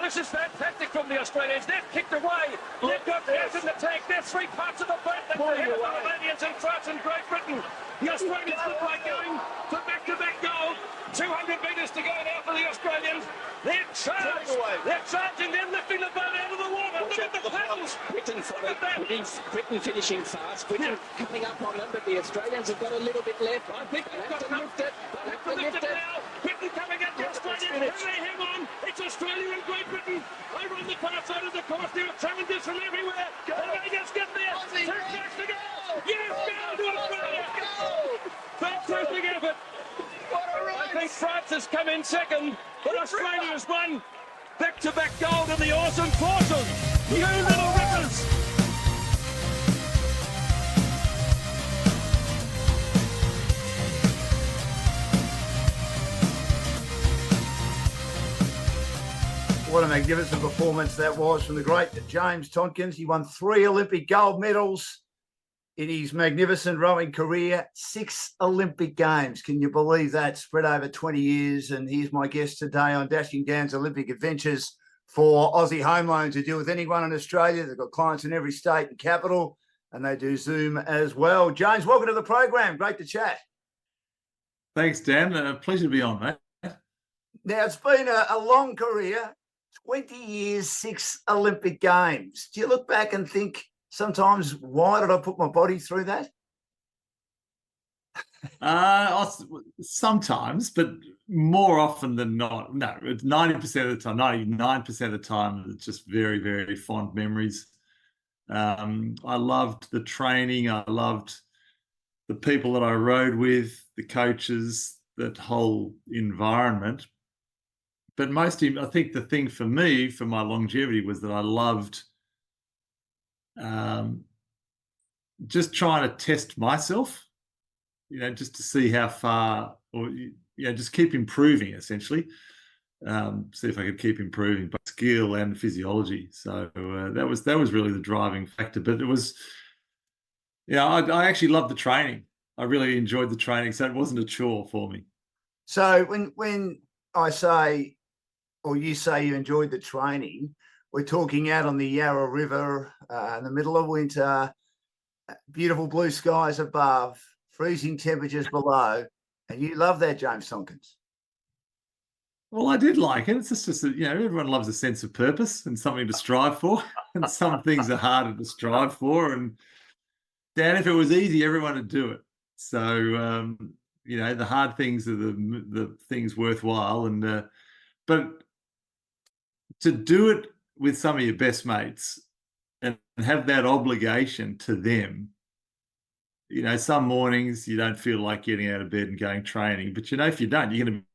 this is fantastic from the Australians. They've kicked away. They've got gas in the tank. They're 3 parts of the boat. They're ahead of the Romanians and France and Great Britain. The Australians look like going for back-to-back gold. 200 metres to go now for the Australians. They're charged. They're charging. They're lifting the boat out of the water. Look at the paddles. Britain finishing fast. Britain coming up on them, but the Australians have got a little bit left. I think they've got to lift it. They have to lift it now. Britain coming at the Australians. Can they hang on? It's Australia and Great Britain. Over on the far side of the course. There are challenges from everywhere. And they just get there. 2 tracks to go. Yes, go to Australia. Fantastic effort. I think France has come in second, but Australia has won back-to-back gold in the Awesome Foursome. You little rippers! What a magnificent performance that was from the great James Tomkins. He won 3 Olympic gold medals in his magnificent rowing career, 6 Olympic Games. Can you believe that? Spread over 20 years. And he's my guest today on Dashing Dan's Olympic Adventures for Aussie Home Loans, who deal with anyone in Australia. They've got clients in every state and capital, and they do Zoom as well. James, welcome to the program. Great to chat. Thanks, Dan. Pleasure to be on, mate. Now, it's been a long career, 20 years, 6 Olympic Games. Do you look back and think, sometimes, why did I put my body through that? Sometimes, but more often than not. No, 90% of the time, 99% of the time, it's just very, very fond memories. I loved the training. I loved the people that I rode with, the coaches, that whole environment. But mostly, I think the thing for me, for my longevity, was that I loved just trying to test myself, just to see how far, or just keep improving, essentially. See if I could keep improving by skill and physiology. So that was really the driving factor. But it was, I actually loved the training. I really enjoyed the training, so it wasn't a chore for me. So when I say, or you say you enjoyed the training, we're talking out on the Yarra River in the middle of winter, beautiful blue skies above, freezing temperatures below, and you love that, James Tomkins. Well, I did like it. It's just that, everyone loves a sense of purpose and something to strive for, and some things are harder to strive for. And Dan, if it was easy, everyone would do it. So, the hard things are the things worthwhile. And but to do it with some of your best mates and have that obligation to them, some mornings you don't feel like getting out of bed and going training, but if you don't, you're going to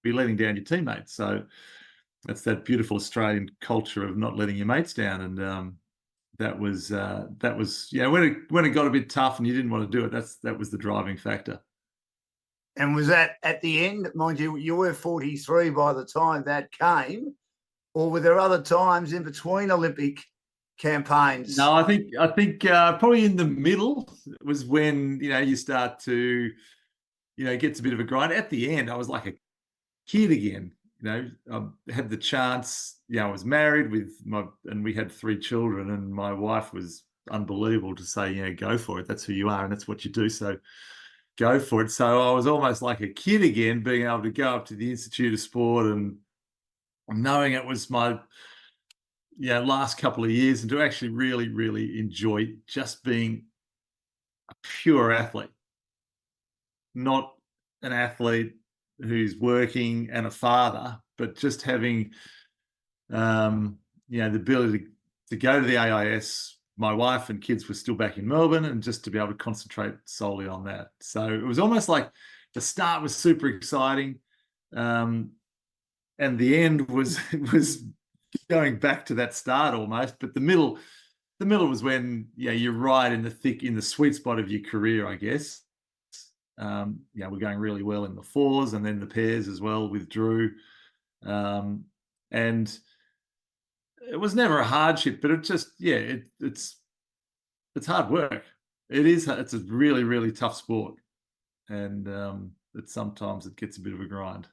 be letting down your teammates. So that's that beautiful Australian culture of not letting your mates down. And that was when it got a bit tough and you didn't want to do it, that was the driving factor. And was that at the end? Mind you, you were 43 by the time that came, or were there other times in between Olympic campaigns? No, I think probably in the middle was when you start to get to a bit of a grind. At the end, I was like a kid again. I had the chance. I was married and we had 3 children, and my wife was unbelievable to say, go for it. That's who you are, and that's what you do. So go for it. So I was almost like a kid again, being able to go up to the Institute of Sport and knowing it was my last couple of years, and to actually really, really enjoy just being a pure athlete, not an athlete who's working and a father, but just having the ability to go to the AIS. My wife and kids were still back in Melbourne, and just to be able to concentrate solely on that. So it was almost like the start was super exciting, and the end was going back to that start almost. But the middle was when you're right in the sweet spot of your career, I guess. We're going really well in the 4s and then the pairs as well with Drew, and it was never a hardship, but it just it's hard work. It's a really, really tough sport, and sometimes it gets a bit of a grind.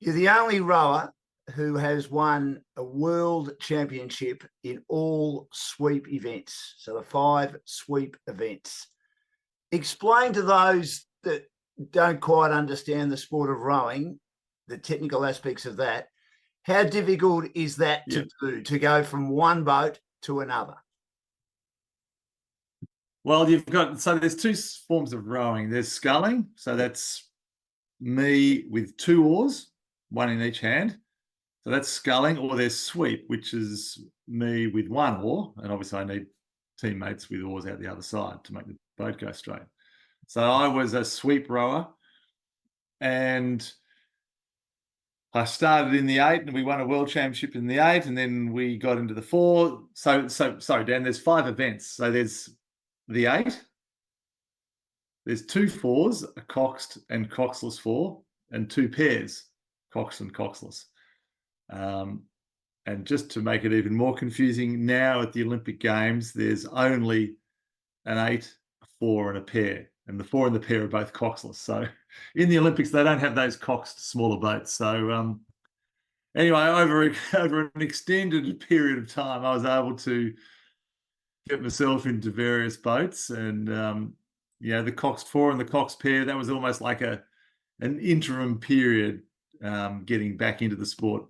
You're the only rower who has won a world championship in all sweep events. So the 5 sweep events. Explain to those that don't quite understand the sport of rowing, the technical aspects of that. How difficult is that to do, to go from one boat to another? Well, there's 2 forms of rowing. There's sculling. So that's me with 2 oars, 1 in each hand. So that's sculling. Or there's sweep, which is me with 1 oar. And obviously I need teammates with oars out the other side to make the boat go straight. So I was a sweep rower, and I started in the 8 and we won a world championship in the 8, and then we got into the 4. So sorry, Dan, there's 5 events. So there's the 8, there's 2 4s, a coxed and coxless 4, and 2 pairs, coxed and coxless. And just to make it even more confusing, now at the Olympic Games, there's only an 8, a 4, and a pair. And the 4 and the pair are both coxless. So in the Olympics, they don't have those coxed smaller boats. So anyway, over an extended period of time, I was able to get myself into various boats. And the coxed 4 and the coxed pair, that was almost like an interim period getting back into the sport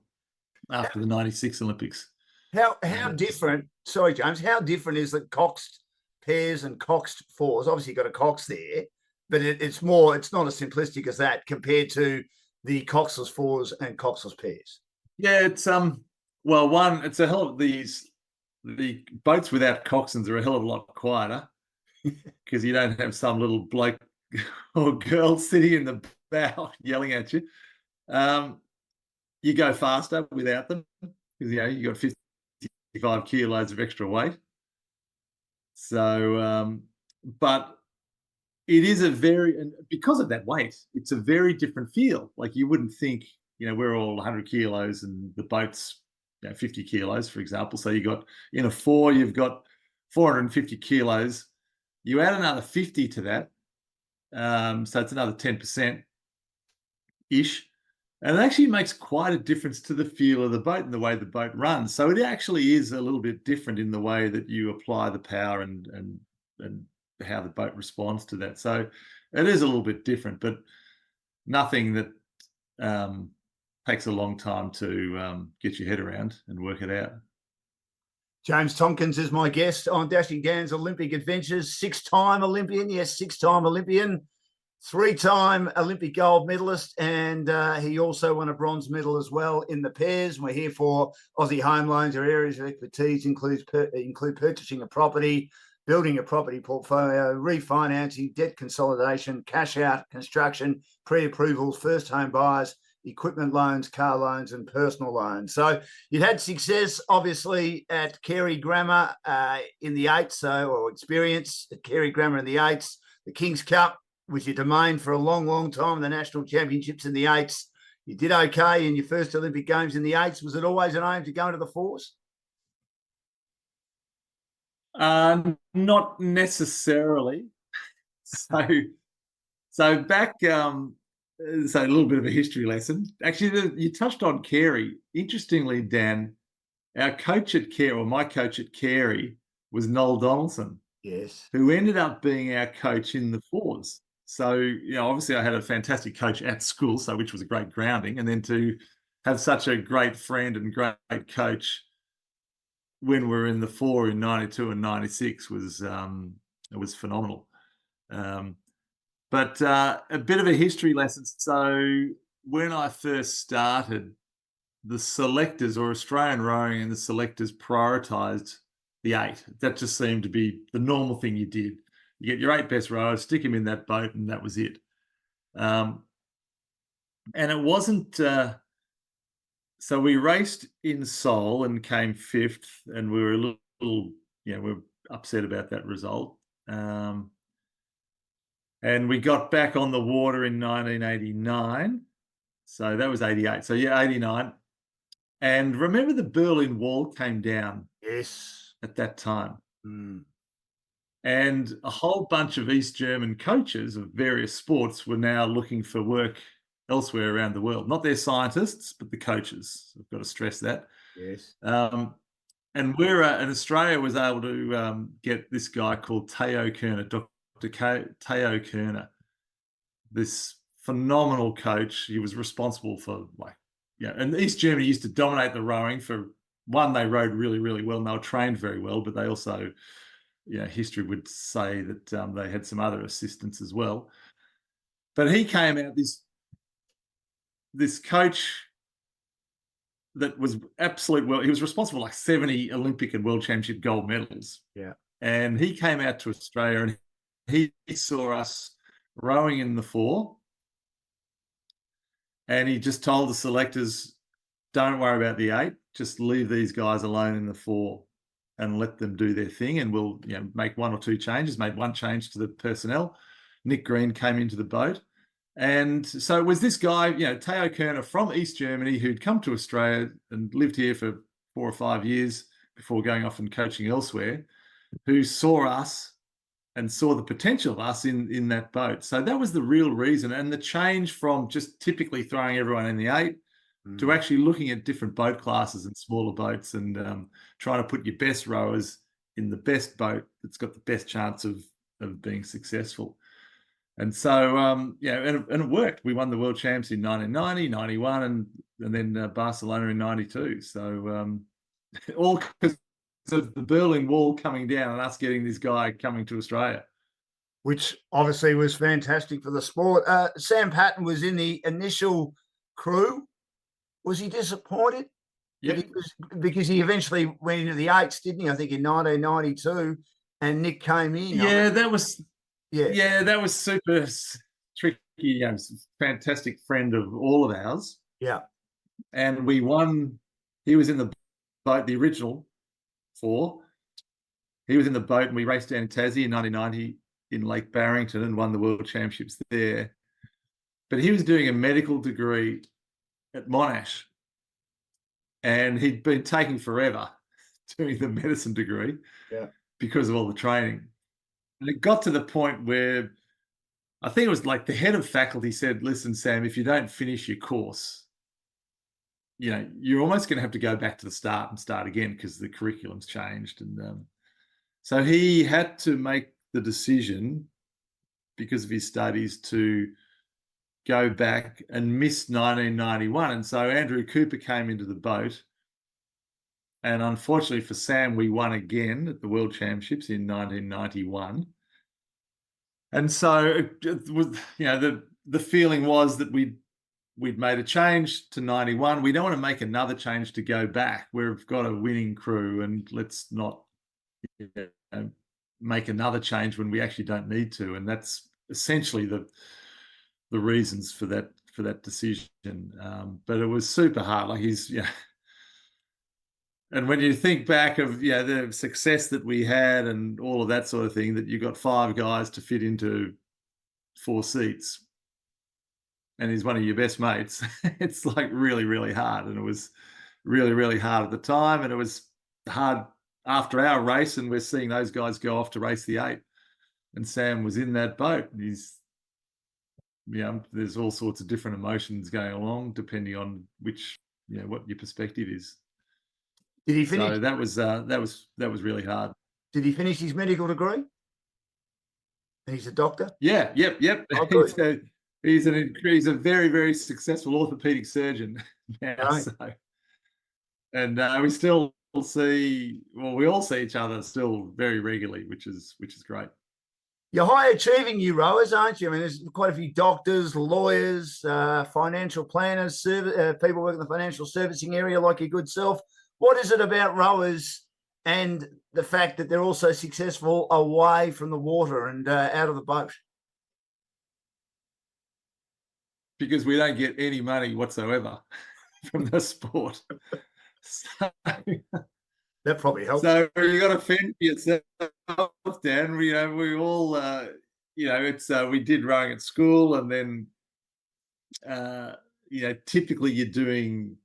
after the 96 Olympics. How different, sorry, James, how different is the coxed pairs and coxed 4s? Obviously, you've got a cox there, but it's not as simplistic as that compared to the coxless 4s and coxless pairs. Yeah, it's it's a hell of the boats without coxswains are a hell of a lot quieter because you don't have some little bloke or girl sitting in the bow yelling at you. You go faster without them because you got 55 kilos of extra weight. So, but it is and because of that weight, it's a very different feel. Like you wouldn't think, we're all 100 kilos and the boat's 50 kilos, for example. So you got in a 4, you've got 450 kilos. You add another 50 to that. So it's another 10% ish. And it actually makes quite a difference to the feel of the boat and the way the boat runs. So it actually is a little bit different in the way that you apply the power and how the boat responds to that. So it is a little bit different, but nothing that takes a long time to get your head around and work it out. James Tomkins is my guest on Dashing Dan's Olympic Adventures. 6-time Olympian, yes, 6-time Olympian. 3-time Olympic gold medalist, and he also won a bronze medal as well in the pairs. We're here for Aussie Home Loans. Our areas of expertise include purchasing a property, building a property portfolio, refinancing, debt consolidation, cash out, construction, pre-approvals, first home buyers, equipment loans, car loans, and personal loans. So you'd had success, obviously, at Carey Grammar in the 8s, or experience at Carey Grammar in the 8s, the King's Cup was your domain for a long, long time, the national championships in the 8s. You did okay in your first Olympic Games in the 8s. Was it always an aim to go into the 4s? Not necessarily. So back, so a little bit of a history lesson. Actually, you touched on Carey. Interestingly, Dan, our coach at Carey, or my coach at Carey, was Noel Donaldson. Yes. Who ended up being our coach in the 4s. So, obviously I had a fantastic coach at school, which was a great grounding. And then to have such a great friend and great coach when we were in the 4 in 92 and 96 was phenomenal. But a bit of a history lesson. So when I first started, the selectors, or Australian rowing and the selectors, prioritised the 8. That just seemed to be the normal thing you did. You get your 8 best rowers, stick them in that boat, and that was it. And it wasn't. So we raced in Seoul and came 5th, and we were a little, we were upset about that result. And we got back on the water in 1989. So that was 88. So 89. And remember the Berlin Wall came down. Yes. At that time. Mm. And a whole bunch of East German coaches of various sports were now looking for work elsewhere around the world. Not their scientists, but the coaches. I've got to stress that. Yes. And Australia was able to get this guy called Teo Kerner, Dr. Teo Kerner, this phenomenal coach. He was responsible for and East Germany used to dominate the rowing. For one, they rowed really, really well, and they were trained very well, but they also, history would say that they had some other assistants as well. But he came out, this coach that was he was responsible for like 70 Olympic and World Championship gold medals. Yeah. And he came out to Australia and he saw us rowing in the four. And he just told the selectors, don't worry about the eight, just leave these guys alone in the four and let them do their thing. And we'll make one or two changes. Made one change to the personnel. Nick Green came into the boat. And so it was this guy, Teo Kerner from East Germany, who'd come to Australia and lived here for 4 or 5 years before going off and coaching elsewhere, who saw us and saw the potential of us in that boat. So that was the real reason. And the change from just typically throwing everyone in the eight to actually looking at different boat classes and smaller boats and trying to put your best rowers in the best boat that's got the best chance of being successful. And so, and it worked. We won the World Champs in 1990, 91, and then Barcelona in 92. So all because of the Berlin Wall coming down and us getting this guy coming to Australia. Which obviously was fantastic for the sport. Sam Patton was in the initial crew. Was he disappointed? Yeah. Because he eventually went into the eights, didn't he? I think in 1992, and Nick came in. Yeah, that was... Yeah, that was super tricky. Fantastic friend of all of ours. Yeah. And we won. He was in the boat, the original four. He was in the boat and we raced down in Tassie in 1990 in Lake Barrington and won the World Championships there. But he was doing a medical degree at Monash. And he'd been taking forever doing the medicine degree because of all the training. And it got to the point where I think it was like the head of faculty said, listen, Sam, if you don't finish your course, you're almost going to have to go back to the start and start again because the curriculum's changed. And so he had to make the decision because of his studies to go back and miss 1991. And so Andrew Cooper came into the boat. And unfortunately for Sam, we won again at the World Championships in 1991. And so it was, the feeling was that we'd made a change to 91. We don't want to make another change to go back. We've got a winning crew, and let's not make another change when we actually don't need to. And that's essentially the reasons for that decision. But it was super hard. Like and when you think back of the success that we had and all of that sort of thing, that you got 5 guys to fit into 4 seats, and he's one of your best mates, it's like really, really hard. And it was really, really hard at the time, and it was hard after our race. And we're seeing those guys go off to race the 8, and Sam was in that boat. And he's, there's all sorts of different emotions going along depending on which, what your perspective is. Did he finish? So that was really hard. Did he finish his medical degree? He's a doctor. Yeah. Yep. Oh, he's a very, very successful orthopedic surgeon now. Right. So, and we all see each other still very regularly, which is great. You're high achieving, you rowers, aren't you? I mean, there's quite a few doctors, lawyers, financial planners, people working in the financial servicing area like your good self. What is it about rowers and the fact that they're also successful away from the water and out of the boat? Because we don't get any money whatsoever from the sport. So, that probably helps. So you got to fend for yourself, Dan. We all, we did rowing at school, and then, typically you're doing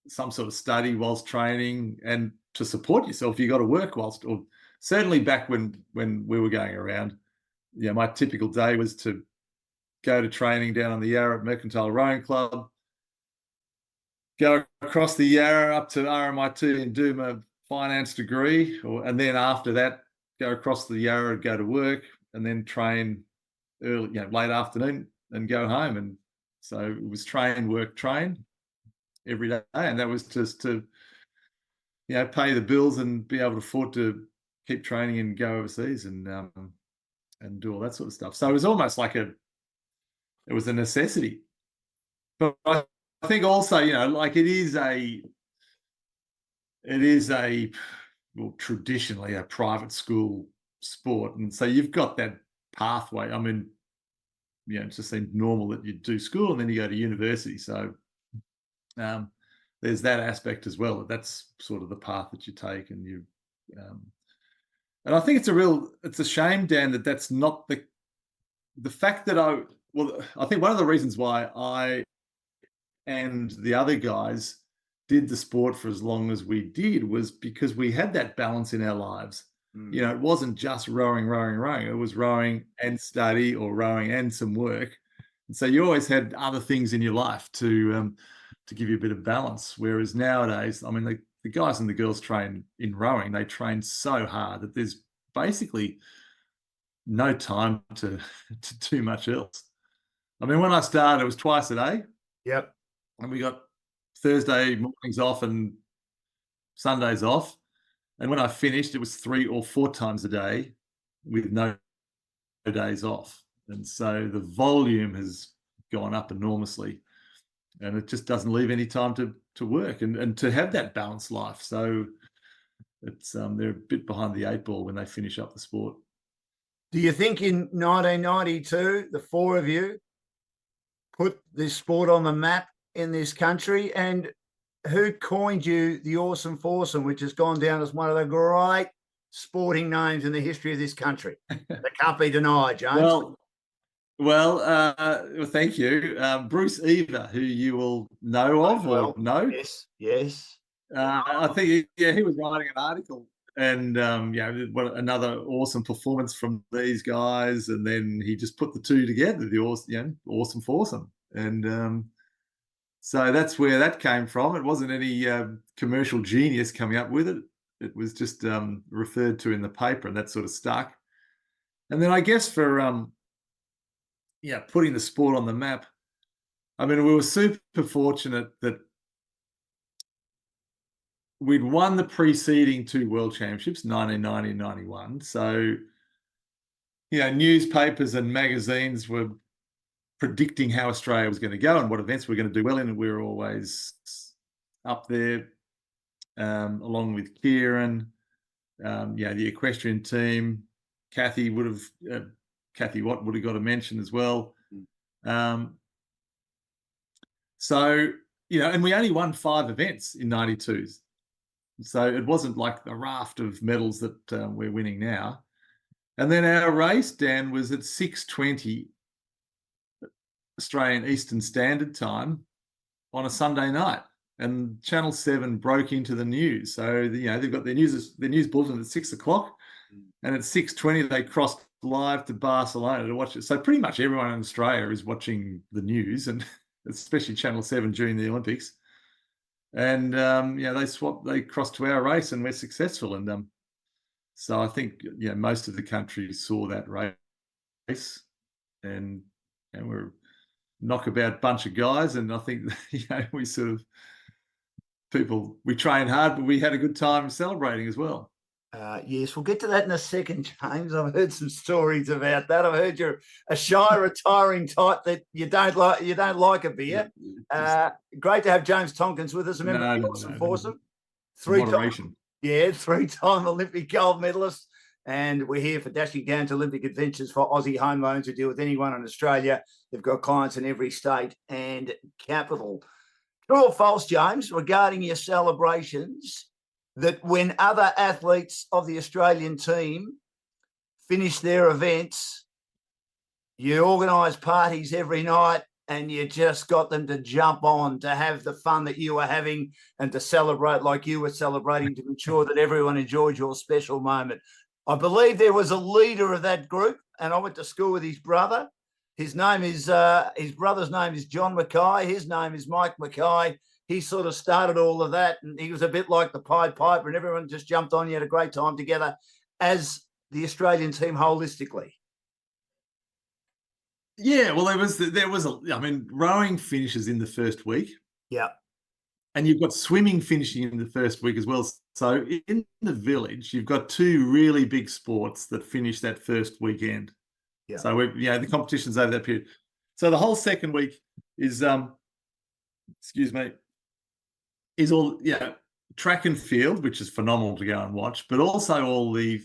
some sort of study whilst training, and to support yourself, you got to work whilst, or certainly back when we were going around, my typical day was to go to training down on the Yarra at Mercantile Rowing Club, go across the Yarra up to RMIT and do my finance degree, and then after that, go across the Yarra and go to work, and then train early, late afternoon and go home. And so it was train, work, train every day, and that was just to pay the bills and be able to afford to keep training and go overseas and do all that sort of stuff. So it was almost like it was a necessity. But I think also, like it is well, traditionally a private school sport, and so you've got that pathway. I mean, it just seemed normal that you do school and then you go to university. So there's that aspect as well. That's sort of the path that you take, and you. And I think it's a shame, Dan, that that's not the fact that I think one of the reasons why I and the other guys did the sport for as long as we did was because we had that balance in our lives. It wasn't just rowing. It was rowing and study, or rowing and some work. And so you always had other things in your life to give you a bit of balance. Whereas nowadays, I mean, the guys and the girls train in rowing, they train so hard that there's basically no time to do much else. I mean, when I started, it was twice a day. Yep. And we got Thursday mornings off and Sundays off. And when I finished, it was 3 or 4 times a day with no days off. And so the volume has gone up enormously, and it just doesn't leave any time to work and to have that balanced life. So it's they're a bit behind the 8 ball when they finish up the sport. Do you think in 1992, the 4 of you put this sport on the map in this country? And who coined you the Awesome Foursome, which has gone down as one of the great sporting names in the history of this country? That can't be denied, James. Well, thank you. Bruce Eva, who you will know of or know. Yes. I think, he was writing an article, and what another awesome performance from these guys. And then he just put the two together, the Awesome Foursome. And so that's where that came from. It wasn't any commercial genius coming up with it. It was just referred to in the paper, and that sort of stuck. And then I guess for putting the sport on the map, I mean, we were super fortunate that we'd won the preceding 2 World Championships, 1990 and 91. So, newspapers and magazines were predicting how Australia was going to go and what events we were going to do well in, and we were always up there, along with Kieran, the equestrian team. Kathy Watt would have got a mention as well. So, and we only won 5 events in 92. So it wasn't like the raft of medals that we're winning now. And then our race, Dan, was at 6:20 Australian Eastern Standard Time on a Sunday night, and Channel 7 broke into the news. So they've got their news bulletin at 6 o'clock, and at 6:20 they crossed live to Barcelona to watch it. So pretty much everyone in Australia is watching the news, and especially Channel 7 during the Olympics. And they crossed to our race, and we're successful. And so I think most of the country saw that race, and we're knockabout bunch of guys. And I think we we trained hard, but we had a good time celebrating as well. Yes, we'll get to that in a second, James. I've heard some stories about that. I've heard you're a shy, retiring type that you don't like a beer. Great to have James Tomkins with us. Remember the Awesome Foursome? Three-time Olympic gold medalist. And we're here for Dashing Down to Olympic Adventures for Aussie Home Loans, who deal with anyone in Australia. They've got clients in every state and capital. True or false, James, regarding your celebrations, that when other athletes of the Australian team finish their events, you organise parties every night and you just got them to jump on to have the fun that you were having and to celebrate like you were celebrating, to ensure that everyone enjoyed your special moment? I believe there was a leader of that group, and I went to school with his brother, His name is his brother's name is John Mackay. His name is Mike Mackay. He sort of started all of that, and he was a bit like the Pied Piper, and everyone just jumped on. You had a great time together as the Australian team holistically. Yeah, well, I mean, rowing finishes in the first week. Yeah. And you've got swimming finishing in the first week as well. So in the village, you've got two really big sports that finish that first weekend. Yeah. So the competition's over that period. So the whole second week is is all track and field, which is phenomenal to go and watch, but also all the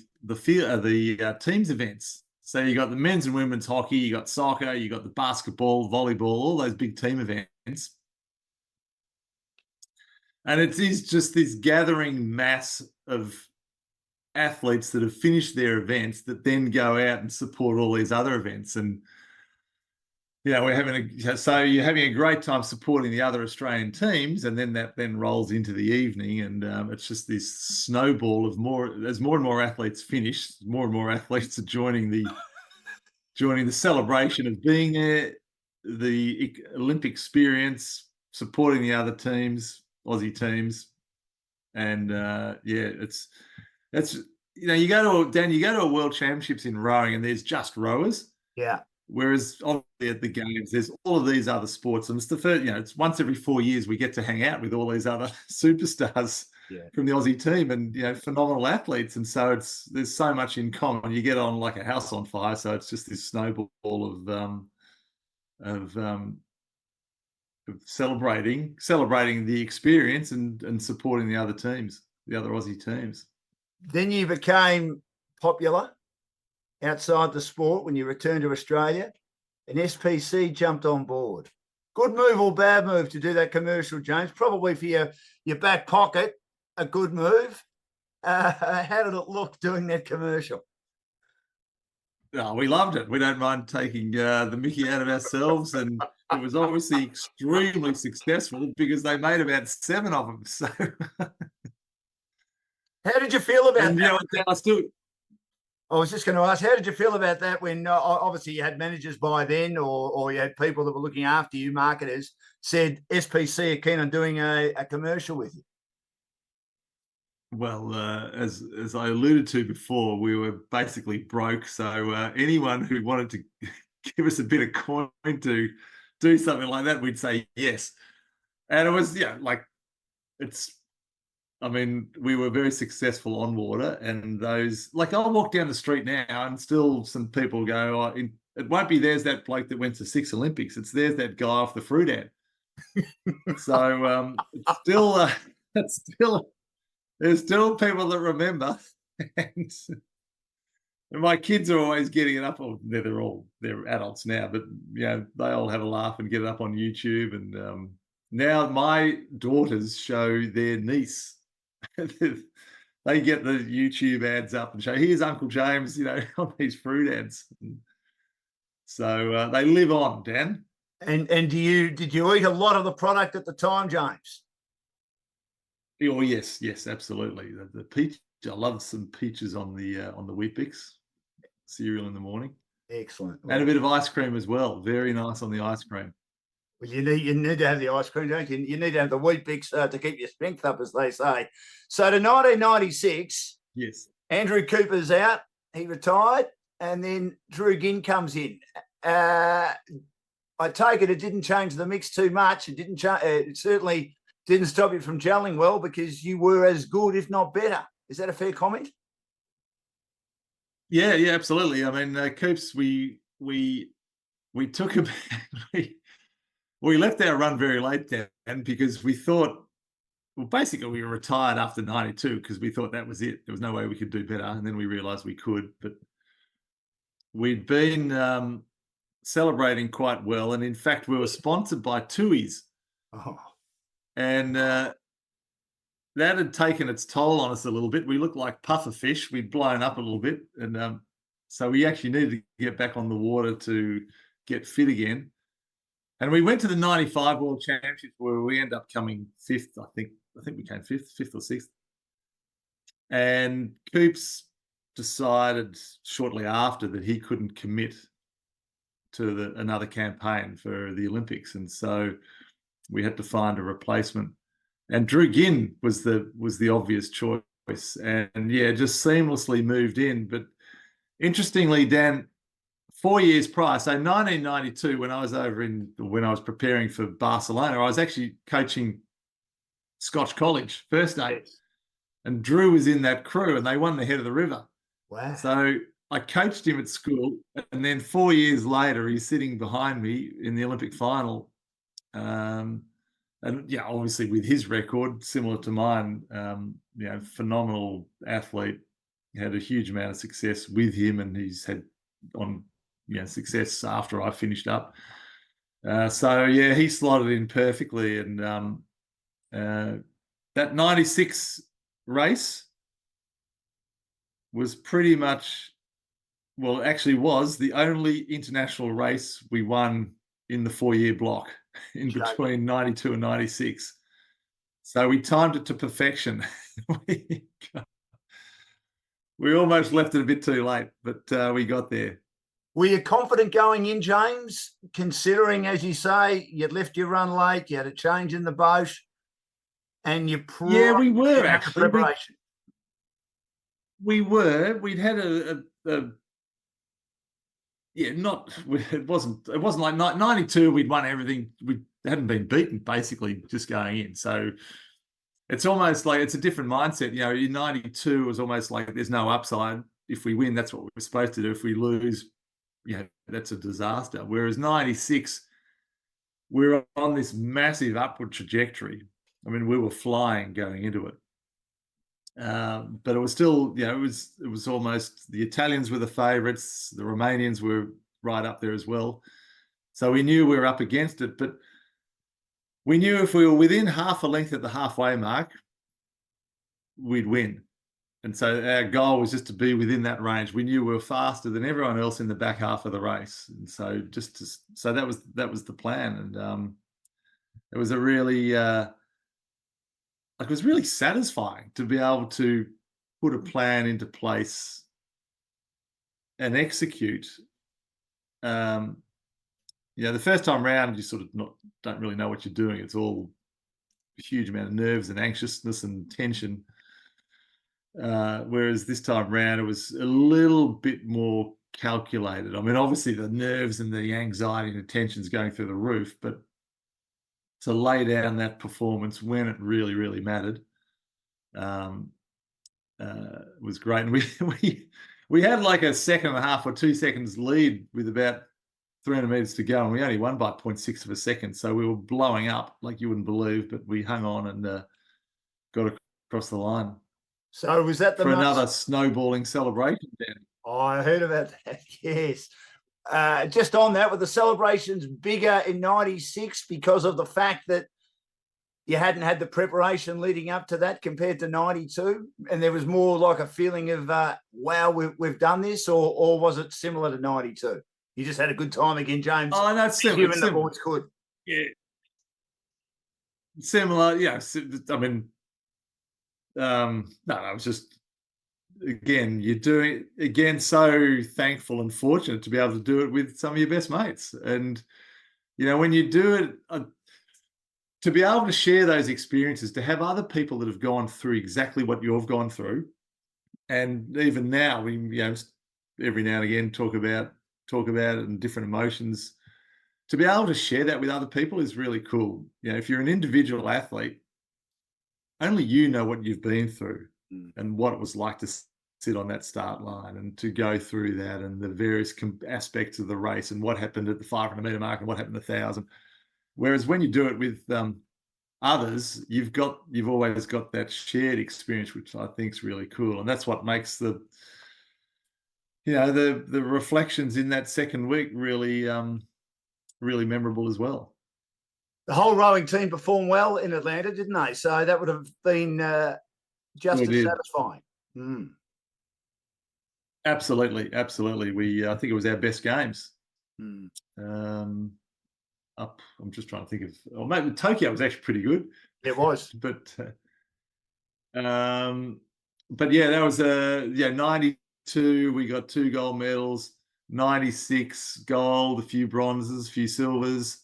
teams events. So you got the men's and women's hockey, you got soccer, you got the basketball, volleyball, all those big team events. And it is just this gathering mass of athletes that have finished their events that then go out and support all these other events. And you're having a great time supporting the other Australian teams, and then that rolls into the evening, and it's just this snowball of as more and more athletes finish, more and more athletes are joining the celebration of being there, the Olympic experience, supporting the other teams, Aussie teams, and you go to a World Championships in rowing, and there's just rowers. Yeah. Whereas obviously at the games, there's all of these other sports, and it's the first, it's once every 4 years we get to hang out with all these other superstars from the Aussie team, and phenomenal athletes, and so there's so much in common. You get on like a house on fire, so it's just this snowball of celebrating the experience and supporting the other teams, the other Aussie teams. Then you became popular outside the sport when you returned to Australia, and SPC jumped on board. Good move or bad move to do that commercial, James? Probably for your back pocket, a good move. How did it look doing that commercial? Oh, we loved it. We don't mind taking the mickey out of ourselves, and it was obviously extremely successful because they made about 7 of them. So, how did you feel about that? I was just going to ask, how did you feel about that when obviously you had managers by then, or you had people that were looking after you, marketers, said SPC are keen on doing a commercial with you? Well, as I alluded to before, we were basically broke. So anyone who wanted to give us a bit of coin to do something like that, we'd say yes. And it was, we were very successful on water, and those, I'll walk down the street now and still some people go, it won't be there's that bloke that went to 6 Olympics. It's there's that guy off the fruit ad. So it's still, there's still people that remember. And my kids are always getting it up. They're adults now, but they all have a laugh and get it up on YouTube. And now my daughters show their niece. They get the YouTube ads up and show, here's Uncle James, on these fruit ads. So they live on, Dan. And did you eat a lot of the product at the time, James? Oh yes, absolutely. The peach, I love some peaches on the Weet-Bix cereal in the morning. Excellent. And a bit of ice cream as well. Very nice on the ice cream. Well, you need to have the ice cream, don't you? You need to have the Weet-Bix to keep your strength up, as they say. So to 1996, yes, Andrew Cooper's out. He retired, and then Drew Ginn comes in. I take it didn't change the mix too much. It certainly didn't stop you from gelling well, because you were as good, if not better. Is that a fair comment? Yeah, absolutely. I mean, Coops, we took a we left our run very late then, because we thought, basically we were retired after 92 because we thought that was it. There was no way we could do better. And then we realized we could, but we'd been celebrating quite well. And in fact, we were sponsored by Tui's. Oh. And that had taken its toll on us a little bit. We looked like puffer fish. We'd blown up a little bit. And so we actually needed to get back on the water to get fit again. And we went to the 95 World Championships, where we ended up coming 5th. I think we came 5th or 6th. And Coops decided shortly after that he couldn't commit to another campaign for the Olympics, and so we had to find a replacement. And Drew Ginn was the obvious choice, and yeah, just seamlessly moved in. But interestingly, Dan, 4 years prior, so 1992, when I was preparing for Barcelona, I was actually coaching Scotch College first aid, and Drew was in that crew, and they won the Head of the River. Wow. So I coached him at school, and then 4 years later, he's sitting behind me in the Olympic final. And yeah, obviously with his record similar to mine, phenomenal athlete. Had a huge amount of success with him, and he's had success after I finished up. So yeah, he slotted in perfectly, and that 96 race was pretty much, well, actually was the only international race we won in the 4-year block in between 92 and 96. So we timed it to perfection. We almost left it a bit too late, but we got there. Were you confident going in, James, considering, as you say, you'd left your run late, you had a change in the boat, and you yeah, we were actually preparation? We were. We'd had it wasn't like 92. We'd won everything. We hadn't been beaten basically just going in. So it's almost like it's a different mindset. You know, in 92 it was almost like there's no upside. If we win, that's what we're supposed to do. If we lose, that's a disaster. Whereas 96, we were on this massive upward trajectory. I mean, we were flying going into it. But it was still, it was almost, the Italians were the favourites, the Romanians were right up there as well. So we knew we were up against it, but we knew if we were within half a length at the halfway mark, we'd win. And so our goal was just to be within that range. We knew we were faster than everyone else in the back half of the race, and so so that was the plan. And it was a really it was really satisfying to be able to put a plan into place and execute. The first time round, you sort of don't really know what you're doing. It's all a huge amount of nerves and anxiousness and tension. Whereas this time round, it was a little bit more calculated. I mean, obviously the nerves and the anxiety and the tension's going through the roof, but to lay down that performance when it really, really mattered was great. And we had like a second and a half or 2 seconds lead with about 300 metres to go, and we only won by 0.6 of a second. So we were blowing up like you wouldn't believe, but we hung on and got across the line. So was that for another snowballing celebration, Dan? Oh, I heard about that, yes. Just on that, were the celebrations bigger in 96 because of the fact that you hadn't had the preparation leading up to that compared to 92, and there was more like a feeling of, wow, we've done this, or was it similar to 92? You just had a good time again, James. Oh, that's similar. Given the boys could. Yeah. Similar, yeah. I mean, no, it was just, again, you're doing, again, so thankful and fortunate to be able to do it with some of your best mates. And, when you do it, to be able to share those experiences, to have other people that have gone through exactly what you've gone through. And even now, we, every now and again talk about it and different emotions. To be able to share that with other people is really cool. If you're an individual athlete, only you know what you've been through and what it was like to sit on that start line and to go through that and the various aspects of the race and what happened at the 500 metre mark and what happened at 1,000. Whereas when you do it with others, you've always got that shared experience, which I think is really cool. And that's what makes the reflections in that second week really, really memorable as well. The whole rowing team performed well in Atlanta, didn't they? So that would have been just as satisfying. Mm. Absolutely. I think it was our best games. Mm. I'm just trying to think of. Maybe Tokyo was actually pretty good. It was, but yeah, that was 92. We got 2 gold medals. 96 gold, a few bronzes, a few silvers,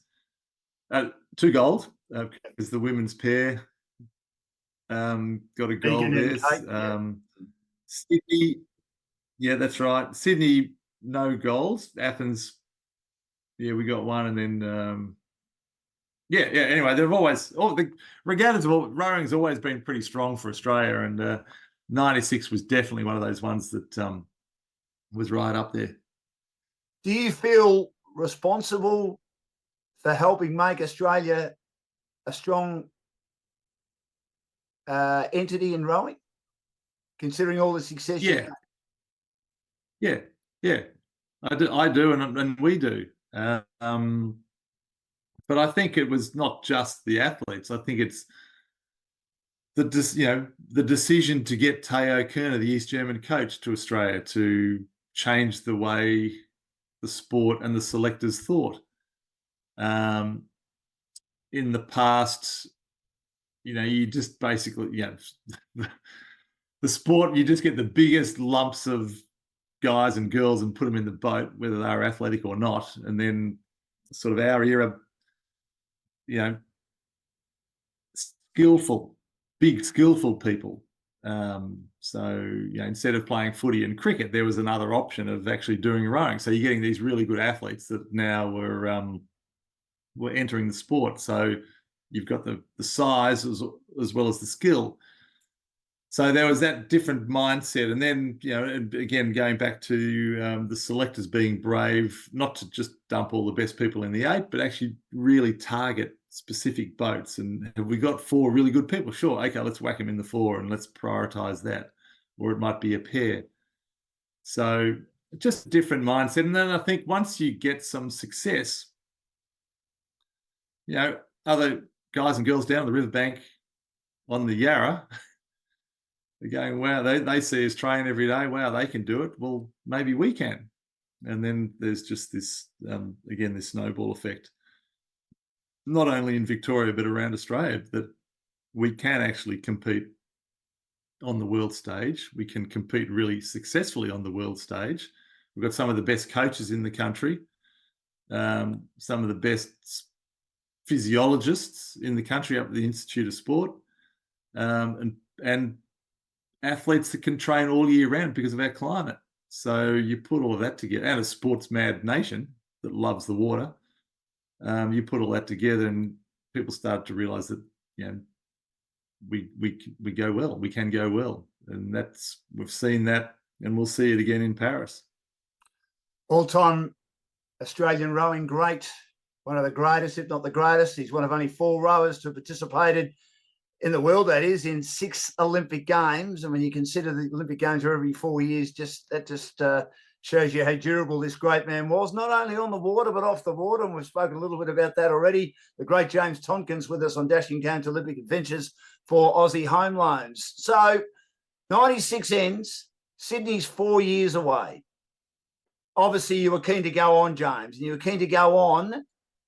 2 gold because the women's pair got a gold Egan there. and Kate, yeah. Sydney, yeah, that's right. Sydney, no golds. Athens, yeah, we got one, and then yeah. Anyway, they've always, regardless of all, rowing's always been pretty strong for Australia, and 96 was definitely one of those ones that was right up there. Do you feel responsible for helping make Australia a strong entity in rowing, considering all the success? Yeah, I do, and we do. But I think it was not just the athletes. I think it's the decision to get Teo Kerner, the East German coach, to Australia to change the way the sport and the selectors thought. In the past, you just basically, the sport, you just get the biggest lumps of guys and girls and put them in the boat, whether they're athletic or not. And then sort of our era, skillful people. So instead of playing footy and cricket, there was another option of actually doing rowing. So you're getting these really good athletes that now were entering the sport. So you've got the size as well as the skill. So there was that different mindset. And then, again, going back to the selectors being brave, not to just dump all the best people in the 8, but actually really target specific boats. And have we got 4 really good people? Sure. Okay, let's whack them in the 4 and let's prioritize that. Or it might be a pair. So just a different mindset. And then I think once you get some success, other guys and girls down on the riverbank on the Yarra, they're going, wow, they see us train every day. Wow, they can do it. Well, maybe we can. And then there's just this, again, this snowball effect, not only in Victoria, but around Australia, that we can actually compete on the world stage. We can compete really successfully on the world stage. We've got some of the best coaches in the country, some of the best physiologists in the country up at the Institute of Sport, and athletes that can train all year round because of our climate. So you put all of that together, and a sports mad nation that loves the water. You put all that together, and people start to realise that we go well. We can go well, and we've seen that, and we'll see it again in Paris. All-time Australian rowing great, one of the greatest, if not the greatest. He's one of only 4 rowers to have participated in the world, that is, in 6 Olympic Games. And when you consider the Olympic Games are every 4 years, that just shows you how durable this great man was, not only on the water, but off the water. And we've spoken a little bit about that already. The great James Tomkins with us on Dashing Game to Olympic Adventures for Aussie Home Loans. So 96 ends, Sydney's 4 years away. Obviously, you were keen to go on, James, and you were keen to go on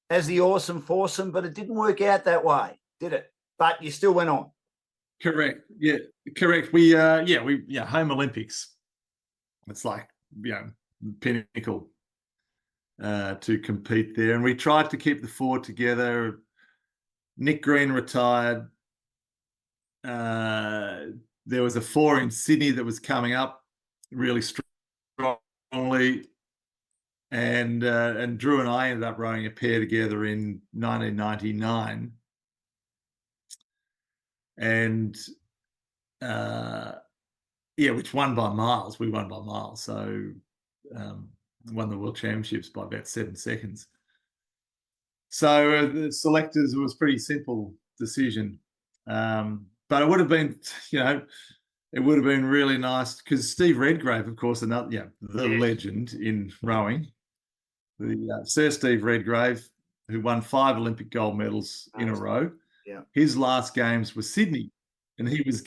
as the Awesome Foursome, but it didn't work out that way, did it? But you still went on. Correct. Yeah, correct. We Home Olympics. It's like, pinnacle to compete there. And we tried to keep the 4 together. Nick Green retired. There was a 4 in Sydney that was coming up really strongly. And Drew and I ended up rowing a pair together in 1999. And which won by miles. We won by miles. So won the World Championships by about 7 seconds. So the selectors, it was a pretty simple decision. But it would have been, it would have been really nice because Steve Redgrave, of course, the legend in rowing, the Sir Steve Redgrave, who won 5 Olympic gold medals in a row. Yeah. His last games were Sydney, and he was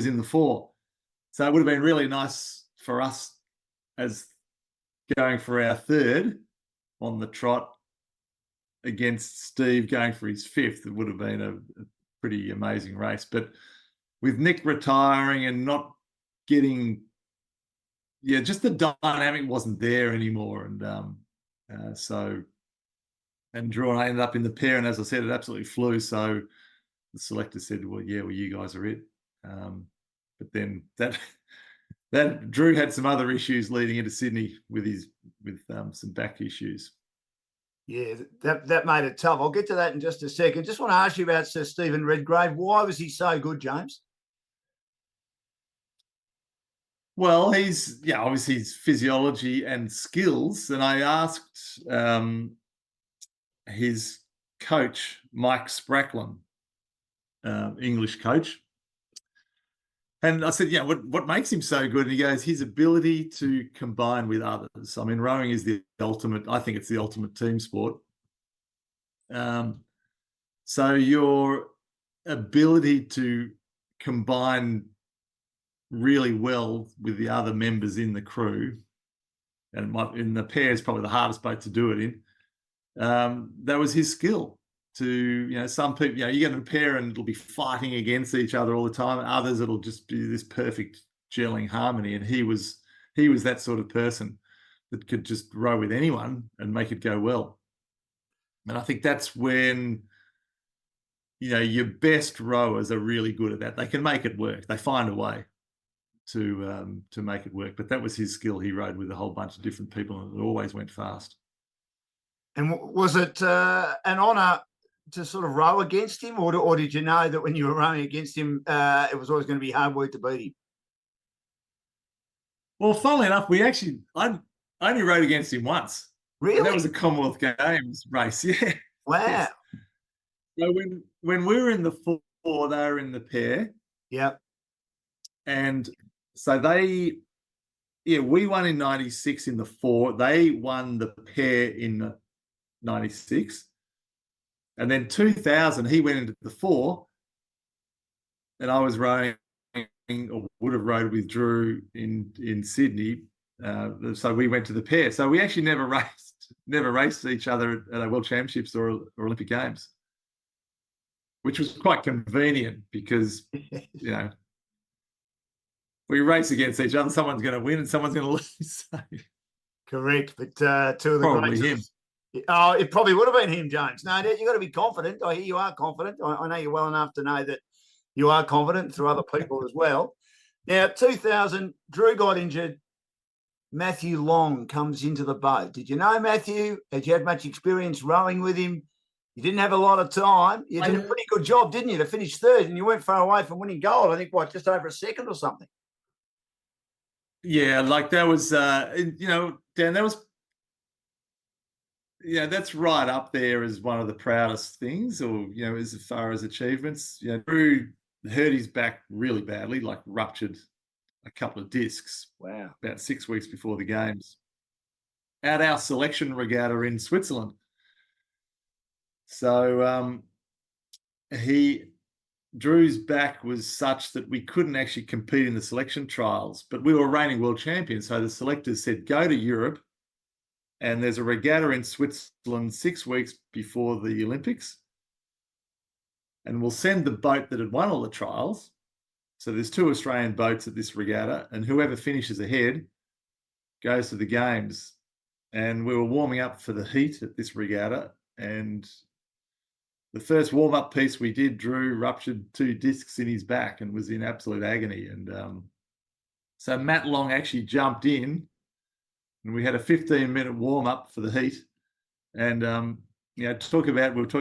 in the 4. So it would have been really nice for us as going for our 3rd on the trot against Steve going for his 5th. It would have been a pretty amazing race. But with Nick retiring and not getting, yeah, just the dynamic wasn't there anymore. And and Drew and I ended up in the pair, and as I said, it absolutely flew. So the selector said, well, you guys are it. But then that Drew had some other issues leading into Sydney with some back issues. Yeah, that made it tough. I'll get to that in just a second. Just want to ask you about Sir Stephen Redgrave. Why was he so good, James? Well, he's obviously his physiology and skills. And I asked his coach, Mike Spracklin, English coach, and I said, what makes him so good? And he goes, his ability to combine with others. I mean, rowing is I think it's the ultimate team sport. So your ability to combine really well with the other members in the crew, and in the pair is probably the hardest boat to do it in. That was his skill. To some people, you get in a pair and it'll be fighting against each other all the time. And others, it'll just be this perfect gelling harmony. And he was that sort of person that could just row with anyone and make it go well. And I think that's when your best rowers are really good at that. They can make it work. They find a way to make it work. But that was his skill. He rowed with a whole bunch of different people, and it always went fast. And was it an honour to sort of row against him, or did you know that when you were rowing against him, it was always going to be hard work to beat him? Well, funnily enough, I only rowed against him once. Really? And that was a Commonwealth Games race. Yeah. Wow. Yes. So when we were in the four, they were in the pair. Yeah. And so we won in 96 in the four. They won the pair in 96. And then 2000, he went into the four, and I was rowing, or would have rowed with Drew in Sydney. So we went to the pair. So we actually never raced each other at World Championships or Olympic Games, which was quite convenient because, we race against each other. Someone's going to win and someone's going to lose. Correct. But two of the Probably greats. him. Oh, it probably would have been him, James. No, you've got to be confident. I hear you are confident. I know you well enough to know that you are confident through other people as well. Now, 2000, Drew got injured. Matthew Long comes into the boat. Did you know Matthew? Had you had much experience rowing with him? You didn't have a lot of time. You did a pretty good job, didn't you, to finish third, and you weren't far away from winning gold. I think, just over a second or something? Yeah, like that was, Dan, that was, that's right up there as one of the proudest things, or, as far as achievements. Drew hurt his back really badly, like ruptured a couple of discs. Wow. About 6 weeks before the games at our selection regatta in Switzerland. So Drew's back was such that we couldn't actually compete in the selection trials, but we were reigning world champions. So the selectors said, go to Europe, and there's a regatta in Switzerland 6 weeks before the Olympics, and we'll send the boat that had won all the trials. So there's 2 Australian boats at this regatta, and whoever finishes ahead goes to the games. And we were warming up for the heat at this regatta, and the first warm-up piece we did, Drew ruptured 2 discs in his back and was in absolute agony. And so Matt Long actually jumped in, and we had a 15-minute warm-up for the heat. And we were talking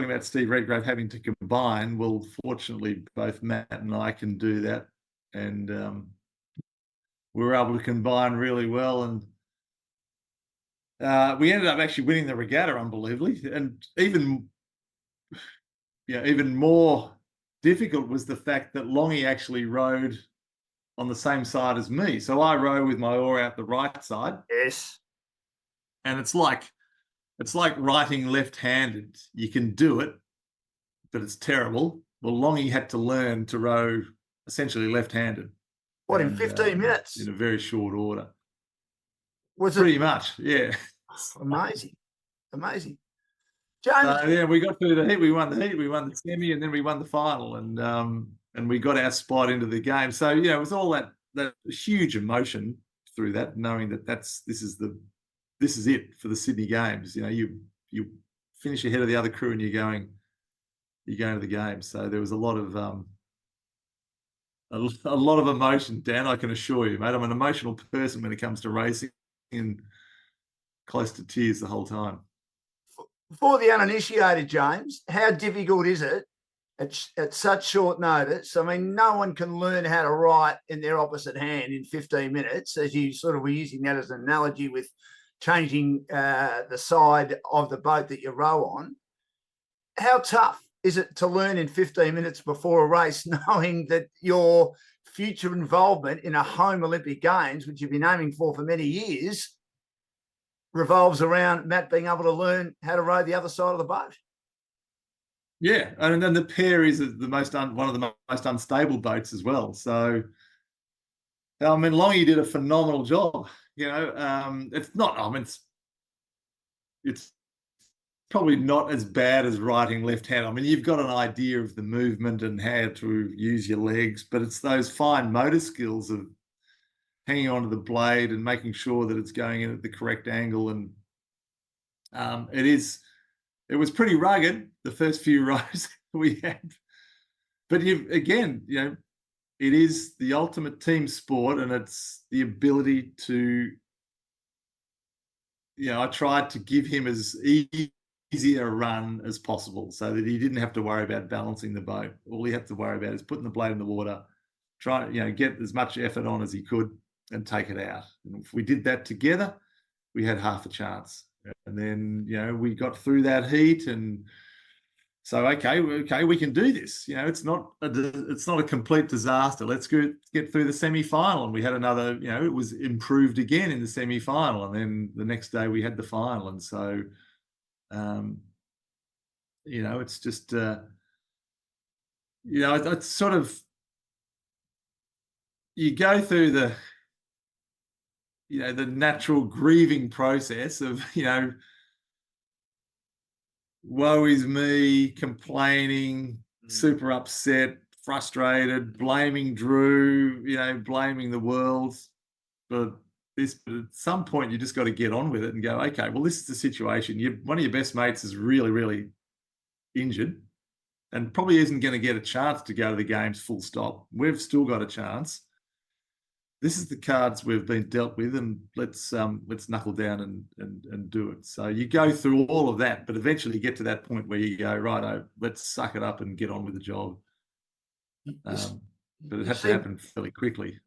about Steve Redgrave having to combine. Well, fortunately, both Matt and I can do that, and we were able to combine really well. And we ended up actually winning the regatta, unbelievably. And even more difficult was the fact that Longy actually rowed on the same side as me. So I row with my oar out the right side. Yes. And it's like writing left-handed. You can do it, but it's terrible. Well, Longy had to learn to row essentially left-handed. What, in 15 minutes? In a very short order. Was Pretty much, yeah. Amazing. James. We got through the heat. We won the heat. We won the semi, and then we won the final, and we got our spot into the game. So it was all that huge emotion through that, knowing that this is it for the Sydney Games. You know, you finish ahead of the other crew and you're going to the games. So there was a lot of emotion, Dan, I can assure you, mate. I'm an emotional person when it comes to racing, and close to tears the whole time. For the uninitiated, James, how difficult is it at such short notice? I mean, no one can learn how to write in their opposite hand in 15 minutes, as you sort of were using that as an analogy with changing the side of the boat that you row on. How tough is it to learn in 15 minutes before a race, knowing that your future involvement in a home Olympic Games, which you've been aiming for many years, revolves around Matt being able to learn how to row the other side of the boat? Yeah, and then the pair is one of the most unstable boats as well. So, I mean, Longy did a phenomenal job. You know, it's not. I mean, it's probably not as bad as writing left hand. I mean, you've got an idea of the movement and how to use your legs, but it's those fine motor skills of hanging onto the blade and making sure that it's going in at the correct angle. And it was pretty rugged the first few rows we had. But again, you know, it is the ultimate team sport, and it's the ability to, you know, I tried to give him as easy a run as possible so that he didn't have to worry about balancing the boat. All he had to worry about is putting the blade in the water, try, you know, get as much effort on as he could and take it out. And if we did that together, we had half a chance. And then, you know, we got through that heat, and so okay, we can do this. You know, it's not a complete disaster. Let's get through the semi-final. And we had another, you know, it was improved again in the semi-final, and then the next day we had the final. And so, you know, it's just, you know, it's sort of, you go through the, you know, the natural grieving process of, you know, woe is me, complaining, super upset, frustrated, blaming Drew, you know, blaming the world. But at some point, you just got to get on with it and go, okay, well, this is the situation. One of your best mates is really, really injured and probably isn't going to get a chance to go to the games full stop. We've still got a chance. This is the cards we've been dealt with, and let's knuckle down and do it. So you go through all of that, but eventually you get to that point where you go, right, let's suck it up and get on with the job. But it had to happen fairly quickly.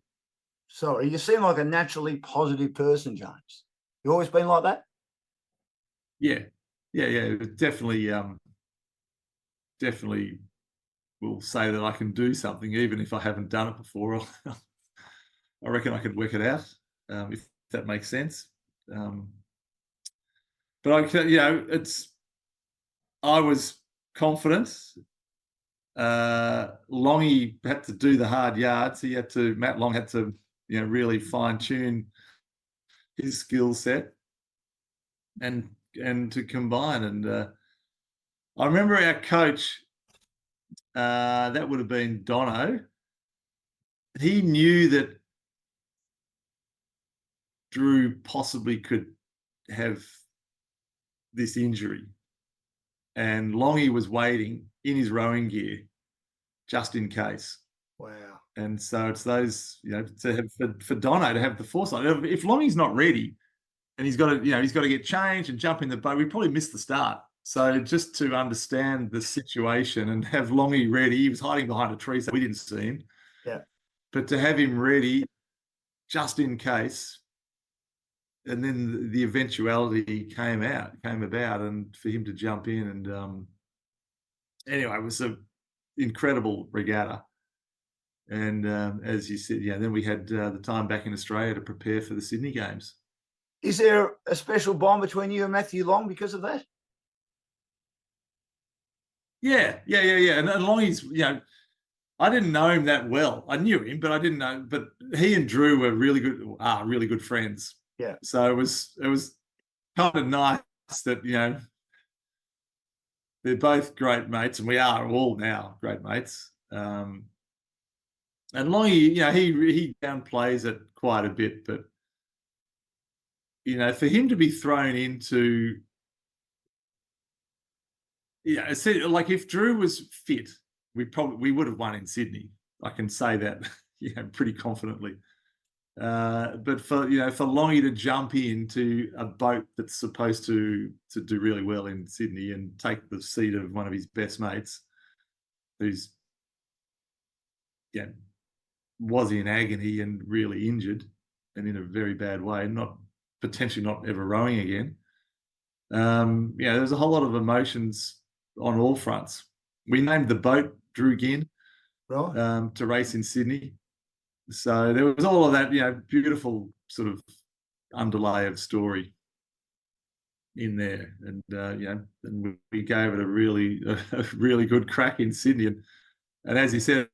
Sorry, you seem like a naturally positive person, James. You always been like that? Yeah. Definitely will say that I can do something even if I haven't done it before. I reckon I could work it out, if that makes sense. But you know, I was confident. Longy had to do the hard yards. Matt Long had to, you know, really fine tune his skill set and to combine. And I remember our coach, that would have been Dono. He knew that Drew possibly could have this injury, and Longy was waiting in his rowing gear just in case. Wow. And so it's those, you know, for Dono to have the foresight. If Longy's not ready and he's got to get changed and jump in the boat, we probably missed the start. So just to understand the situation and have Longy ready, he was hiding behind a tree, so we didn't see him. Yeah. But to have him ready just in case, and then the eventuality came about, and for him to jump in, and anyway, it was an incredible regatta. And as you said, yeah, then we had the time back in Australia to prepare for the Sydney Games. Is there a special bond between you and Matthew Long because of that? Yeah. And Longy's, you know, I didn't know him that well. I knew him, but I didn't know. But he and Drew were really good friends. Yeah. So it was kind of nice that, you know, they're both great mates, and we are all now great mates. And Longy, you know, he downplays it quite a bit, but for him to be thrown into, like if Drew was fit, we would have won in Sydney. I can say that, pretty confidently. But for Longy to jump into a boat that's supposed to do really well in Sydney and take the seat of one of his best mates, who's was in agony and really injured and in a very bad way, potentially not ever rowing again. There's a whole lot of emotions on all fronts. We named the boat Drew Ginn, right, to race in Sydney. So there was all of that, beautiful sort of underlay of story in there, and and we gave it a really good crack in Sydney. And as he said,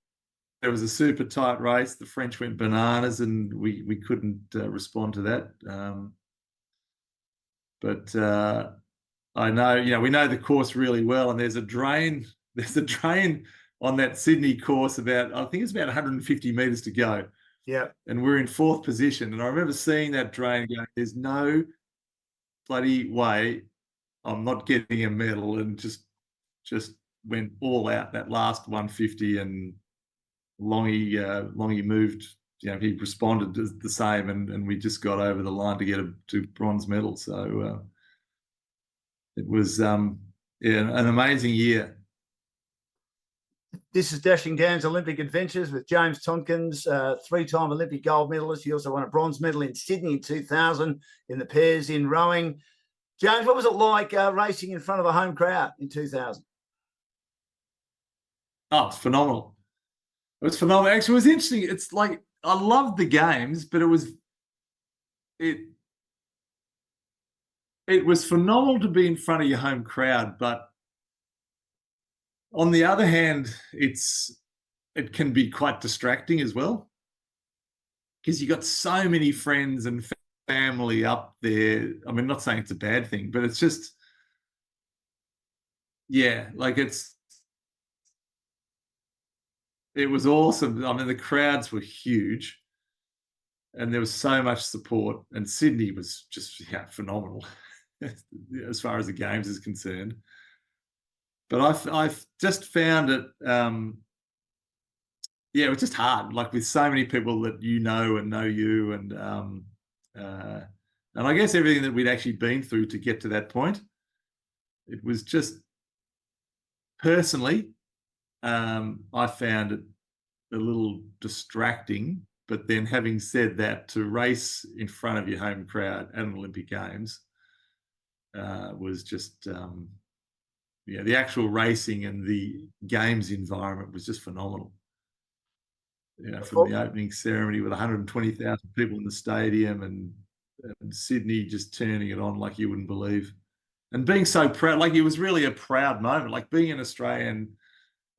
it was a super tight race. The French went bananas, and we couldn't respond to that. But I know, we know the course really well, and there's a drain on that Sydney course I think it's about 150 metres to go. Yeah. And we're in 4th position. And I remember seeing that drain going, there's no bloody way I'm not getting a medal, and just went all out that last 150, and Longy moved, he responded the same, and we just got over the line to get a bronze medal. So it was an amazing year. This is Dashing Dan's Olympic Adventures with James Tomkins, 3-time Olympic gold medalist. He also won a bronze medal in Sydney in 2000 in the pairs in rowing. James, what was it like racing in front of a home crowd in 2000? Oh, it's phenomenal. It was phenomenal. Actually, it was interesting. It's like, I loved the games, but it was phenomenal to be in front of your home crowd. But on the other hand, it can be quite distracting as well, because you got so many friends and family up there. I mean, not saying it's a bad thing, but it's just, like it was awesome. I mean, the crowds were huge, and there was so much support, and Sydney was just phenomenal as far as the games is concerned. But I've just found it, it was just hard, like with so many people that and know you, and I guess everything that we'd actually been through to get to that point. It was just, personally, I found it a little distracting. But then, having said that, to race in front of your home crowd at an Olympic Games was just, the actual racing and the games environment was just phenomenal. From the opening ceremony with 120,000 people in the stadium, and Sydney just turning it on like you wouldn't believe, and being so proud. Like, it was really a proud moment. Like, being an Australian,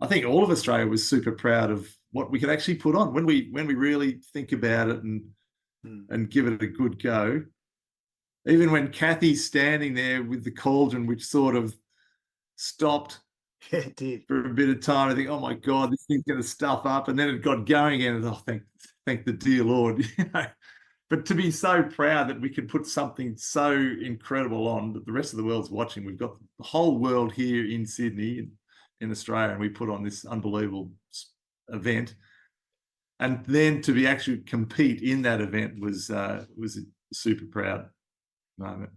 I think all of Australia was super proud of what we could actually put on when we really think about it and give it a good go. Even when Kathy's standing there with the cauldron, which sort of stopped It did. for a bit of time, I think, oh my God, this thing's going to stuff up, and then it got going again, and thank the dear Lord, But to be so proud that we could put something so incredible on that the rest of the world's watching. We've got the whole world here in Sydney, in Australia, and we put on this unbelievable event, and then to be actually compete in that event was a super proud moment.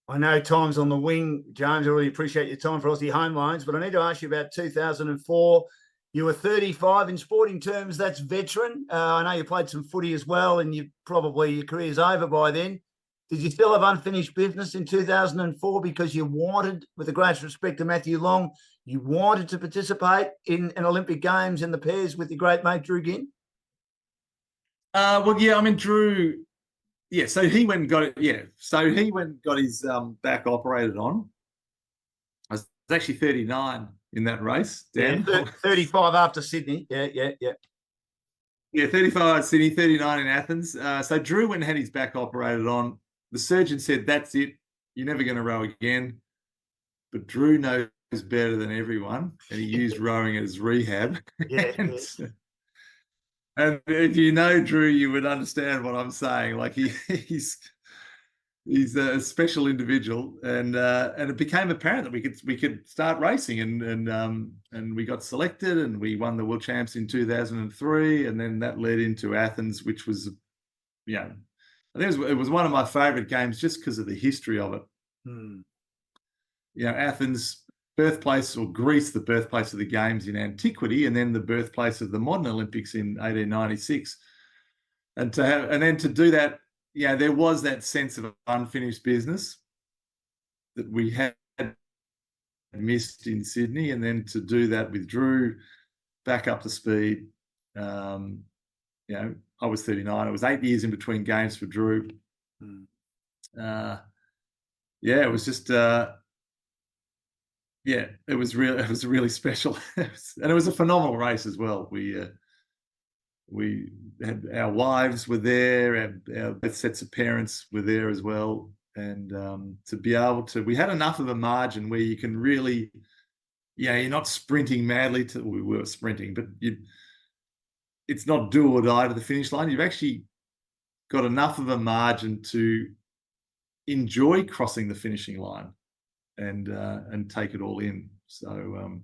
I know time's on the wing, James. I really appreciate your time for Aussie Home Loans, but I need to ask you about 2004. You were 35 in sporting terms. That's veteran. I know you played some footy as well, and your career's over by then. Did you still have unfinished business in 2004 because you wanted, with the greatest respect to Matthew Long, you wanted to participate in an Olympic Games in the pairs with your great mate Drew Ginn? Drew, so he went and got it. So he went and got his back operated on. I was actually 39 in that race, Dan. 35 after Sydney. Yeah. Yeah, 35 at Sydney, 39 in Athens. So Drew went and had his back operated on. The surgeon said, that's it. You're never going to row again. But Drew knows better than everyone, and he used rowing as rehab. Yeah. And if you know Drew, you would understand what I'm saying. Like, he's he's a special individual, and it became apparent that we could start racing, and we got selected, and we won the world champs in 2003, and then that led into Athens, which was, I think it was one of my favourite games just because of the history of it. Athens, birthplace, or Greece, the birthplace of the games in antiquity, and then the birthplace of the modern Olympics in 1896. And then to do that, there was that sense of unfinished business that we had missed in Sydney, and then to do that with Drew back up to speed. I was 39. It was 8 years in between games for Drew. It was just it was really special. And it was a phenomenal race as well. We had, our wives were there, and our both sets of parents were there as well. And to be able to, we had enough of a margin where you can really, you're not sprinting madly we were sprinting, but it's not do or die to the finish line. You've actually got enough of a margin to enjoy crossing the finishing line and take it all in. So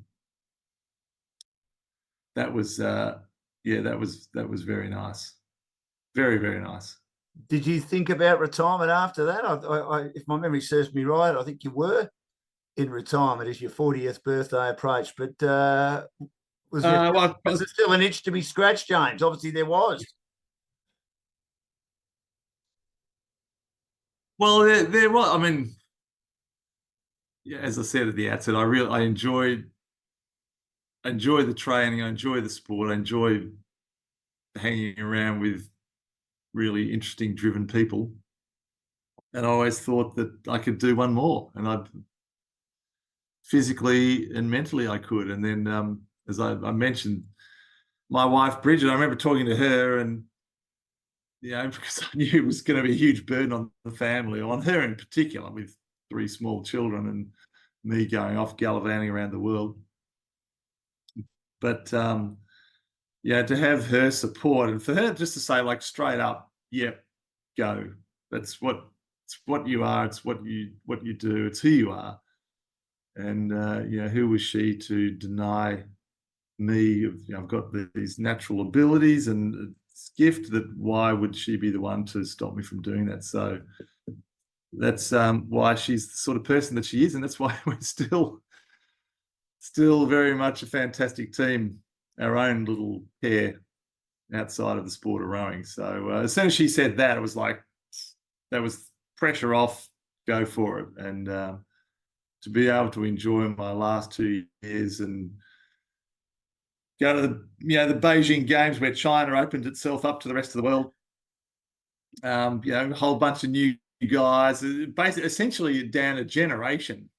that was that was very nice, very, very nice. Did you think about retirement after that? If my memory serves me right, I think you were in retirement as your 40th birthday approached. But was there still an itch to be scratched, James? Obviously, there was. Well, there was. I mean, as I said at the outset, I enjoy the training. I enjoy the sport. I enjoy hanging around with really interesting, driven people. And I always thought that I could do one more, and physically and mentally I could. And then, as I mentioned, my wife Bridget, I remember talking to her, and because I knew it was going to be a huge burden on the family, on her in particular, with 3 small children and me going off gallivanting around the world. But to have her support, and for her just to say, like, straight up, yep, go. It's what you are. It's what you do. It's who you are. And who was she to deny me? I've got these natural abilities and this gift. That why would she be the one to stop me from doing that? So that's why she's the sort of person that she is, and that's why we're still very much a fantastic team, our own little pair outside of the sport of rowing. So as soon as she said that, it was like, that was pressure off, go for it. And to be able to enjoy my last 2 years and go to the Beijing Games, where China opened itself up to the rest of the world, a whole bunch of new guys, basically essentially down a generation.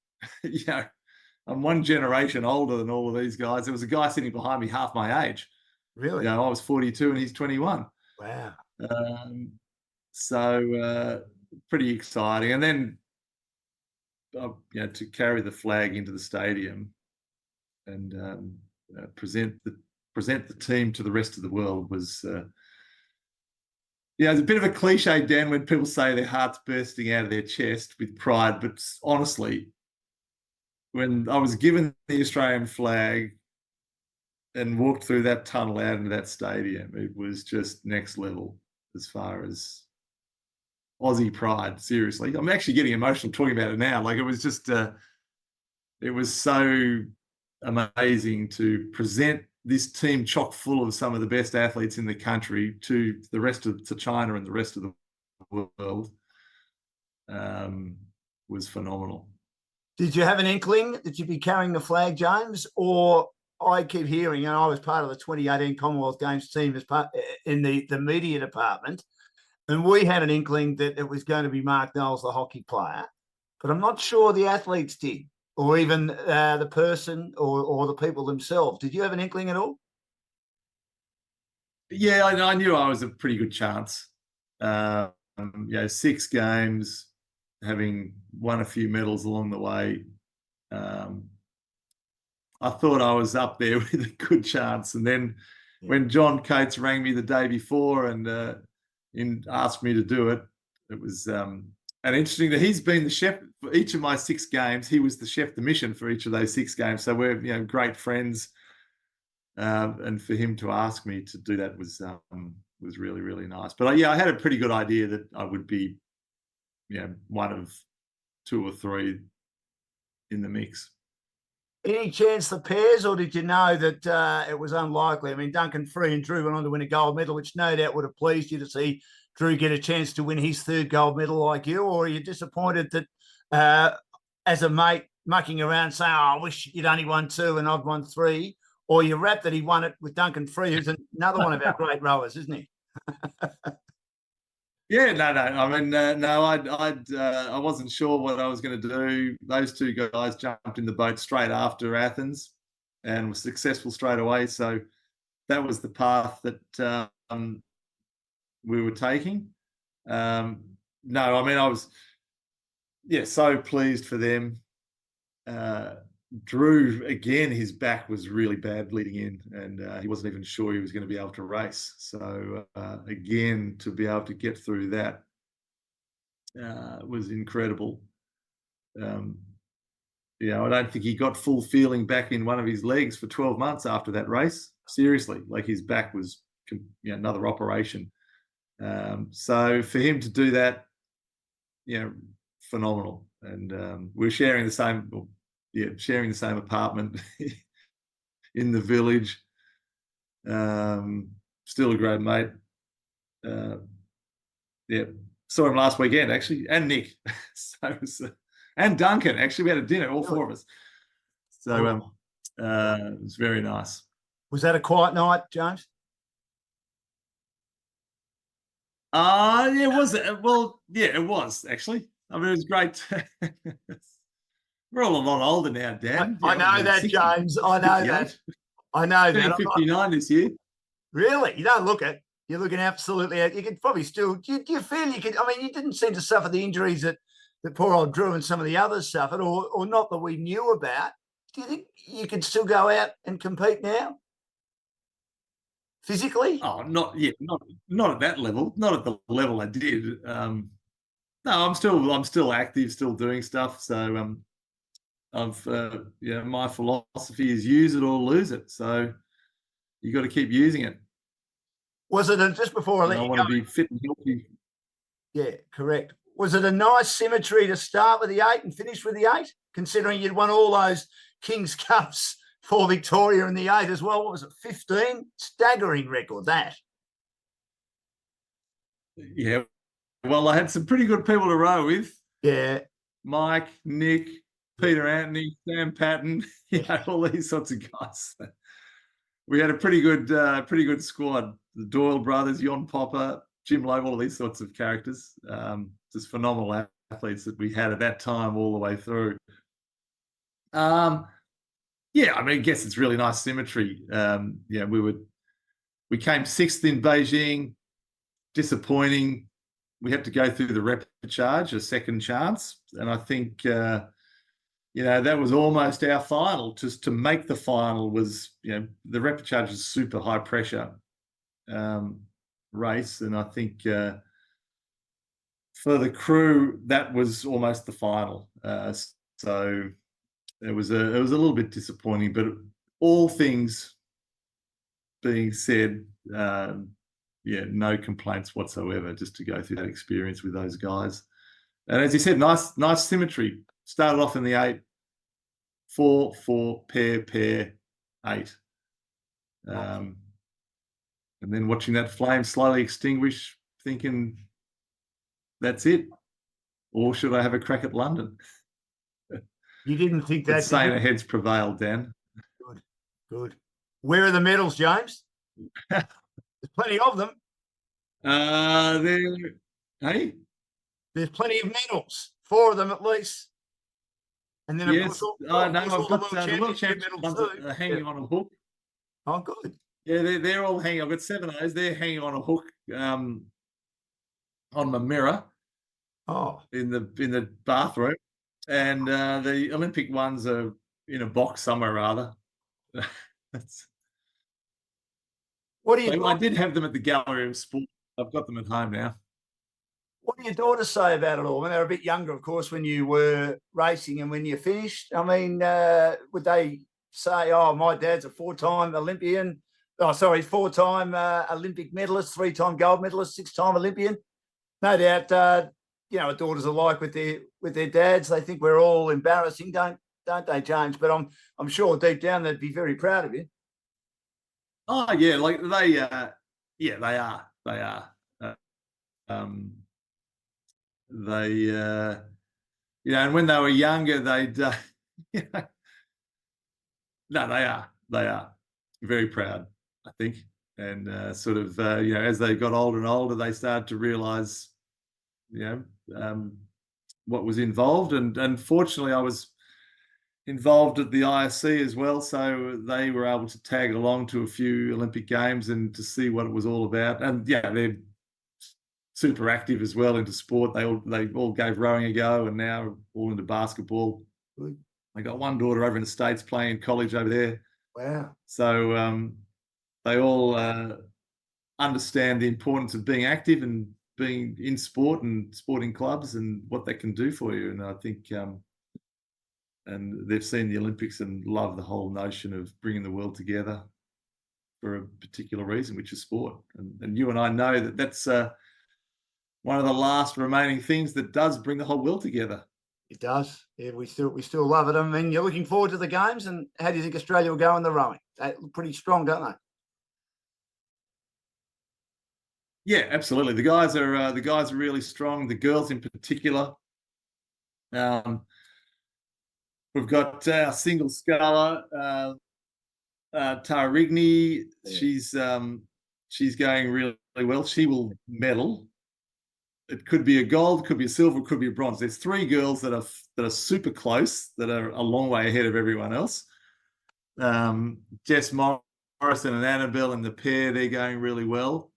I'm one generation older than all of these guys. There was a guy sitting behind me half my age. Really? I was 42 and he's 21. Wow. So pretty exciting. And then, to carry the flag into the stadium and present the team to the rest of the world was, it's a bit of a cliche, Dan, when people say their heart's bursting out of their chest with pride. But honestly, when I was given the Australian flag and walked through that tunnel out into that stadium, it was just next level as far as Aussie pride. Seriously, I'm actually getting emotional talking about it now. Like, it was just, it was so amazing to present this team chock full of some of the best athletes in the country to China and the rest of the world. Was phenomenal. Did you have an inkling that you'd be carrying the flag, James? Or I keep hearing, and I was part of the 2018 Commonwealth Games team as part in the media department, and we had an inkling that it was going to be Mark Knowles, the hockey player, but I'm not sure the athletes did, or even the person or the people themselves. Did you have an inkling at all? Yeah, I knew I was a pretty good chance. 6 games, having won a few medals along the way. I thought I was up there with a good chance. And then when John Coates rang me the day before and asked me to do it, it was And interesting that he's been the chef for each of my 6 games. He was the chef de mission for each of those 6 games. So we're great friends. And for him to ask me to do that was really, really nice. But I had a pretty good idea that I would be, one of 2 or 3 in the mix. Any chance the pairs, or did you know that it was unlikely? I mean, Duncan Free and Drew went on to win a gold medal, which no doubt would have pleased you to see Drew get a chance to win his 3rd gold medal like you, or are you disappointed that as a mate mucking around saying, I wish you'd only won 2 and I've won 3, or you're rapt that he won it with Duncan Free, who's another one of our great rowers, isn't he? Yeah, no. I mean, no, I wasn't sure what I was going to do. Those 2 guys jumped in the boat straight after Athens and were successful straight away. So that was the path that we were taking. No, I mean, I was, so pleased for them. Drew, again, his back was really bad bleeding in, and he wasn't even sure he was going to be able to race. So again, to be able to get through that was incredible. I don't think he got full feeling back in one of his legs for 12 months after that race. Seriously, like his back was another operation. So for him to do that, phenomenal. And we're sharing the same apartment in the village. Still a great mate. Saw him last weekend actually, and Nick. And Duncan. Actually, we had a dinner, all 4 of us. So it was very nice. Was that a quiet night, James? It was. Well, it was actually. I mean, it was great. We're all a lot older now, Dan. I know that, 60, James. I know that. I know that. 59 this year. Really? You don't look it. You're looking absolutely. You could probably still. Do you feel you could? I mean, you didn't seem to suffer the injuries that poor old Drew and some of the others suffered, or not that we knew about. Do you think you could still go out and compete now? Physically? Oh, not yet. Not at that level. Not at the level I did. No, I'm still active, still doing stuff. So my philosophy is use it or lose it. So you got to keep using it. Was it just before I want to be fit and healthy? Yeah, correct. Was it a nice symmetry to start with the 8 and finish with the 8, considering you'd won all those King's Cups for Victoria in the 8 as well? What was it, 15? Staggering record, that. Yeah. Well, I had some pretty good people to row with. Yeah. Mike, Nick, Peter Anthony, Sam Patton, all these sorts of guys. We had a pretty good squad. The Doyle brothers, Jon Popper, Jim Lowe, all these sorts of characters. Just phenomenal athletes that we had at that time all the way through. I mean, I guess it's really nice symmetry. We came 6th in Beijing, disappointing. We had to go through the repechage, a second chance. And I think, that was almost our final. Just to make the final was, the repechage is super high pressure race. And I think for the crew, that was almost the final. So it was a little bit disappointing, but all things being said, no complaints whatsoever, just to go through that experience with those guys. And as you said, nice symmetry. Started off in the 8, 4, pair, 8. And then watching that flame slowly extinguish, thinking, that's it. Or should I have a crack at London? You didn't think that? Saner heads prevailed, Dan. Good. Where are the medals, James? There's plenty of them. Hey? There's plenty of medals. 4 of them at least. And then yes, I've got the World Championship medals hanging on a hook. Oh, good. Yeah, they're all hanging. I've got 7 of those. They're hanging on a hook on my mirror. Oh, in the bathroom, and the Olympic ones are in a box somewhere or other. What do you? I did have them at the Gallery of Sport. I've got them at home now. What do your daughters say about it all? When they were a bit younger, of course, when you were racing and when you finished, I mean, would they say, "Oh, my dad's a four-time Olympian"? Oh, sorry, four-time Olympic medalist, three-time gold medalist, six-time Olympian. No doubt, daughters are like with their dads. They think we're all embarrassing, don't they, James? But I'm sure deep down they'd be very proud of you. Oh yeah, like they are. They are. Um, they and when they were younger, they'd no, they are very proud, I think, and as they got older and older, they started to realise what was involved, and fortunately I was involved at the ISC as well, so they were able to tag along to a few Olympic Games and to see what it was all about. And they're super active as well into sport. They all gave rowing a go, and now all into basketball. I got one daughter over in the States playing in college over there. Wow. So they all understand the importance of being active and being in sport and sporting clubs and what that can do for you. And I think and they've seen the Olympics and love the whole notion of bringing the world together for a particular reason, which is sport. And you and I know that that's one of the last remaining things that does bring the whole world together. It does. Yeah, we still love it. I mean, you're looking forward to the games, and how do you think Australia will go in the rowing? They look pretty strong, don't they? Yeah, absolutely. The guys are really strong. The girls in particular. We've got our single sculler, Tara Rigney. Yeah. She's going really, really well. She will medal. It could be a gold, could be a silver, could be a bronze. There's three girls that are super close, that are a long way ahead of everyone else. Jess Morrison and Annabelle in the pair, they're going really well.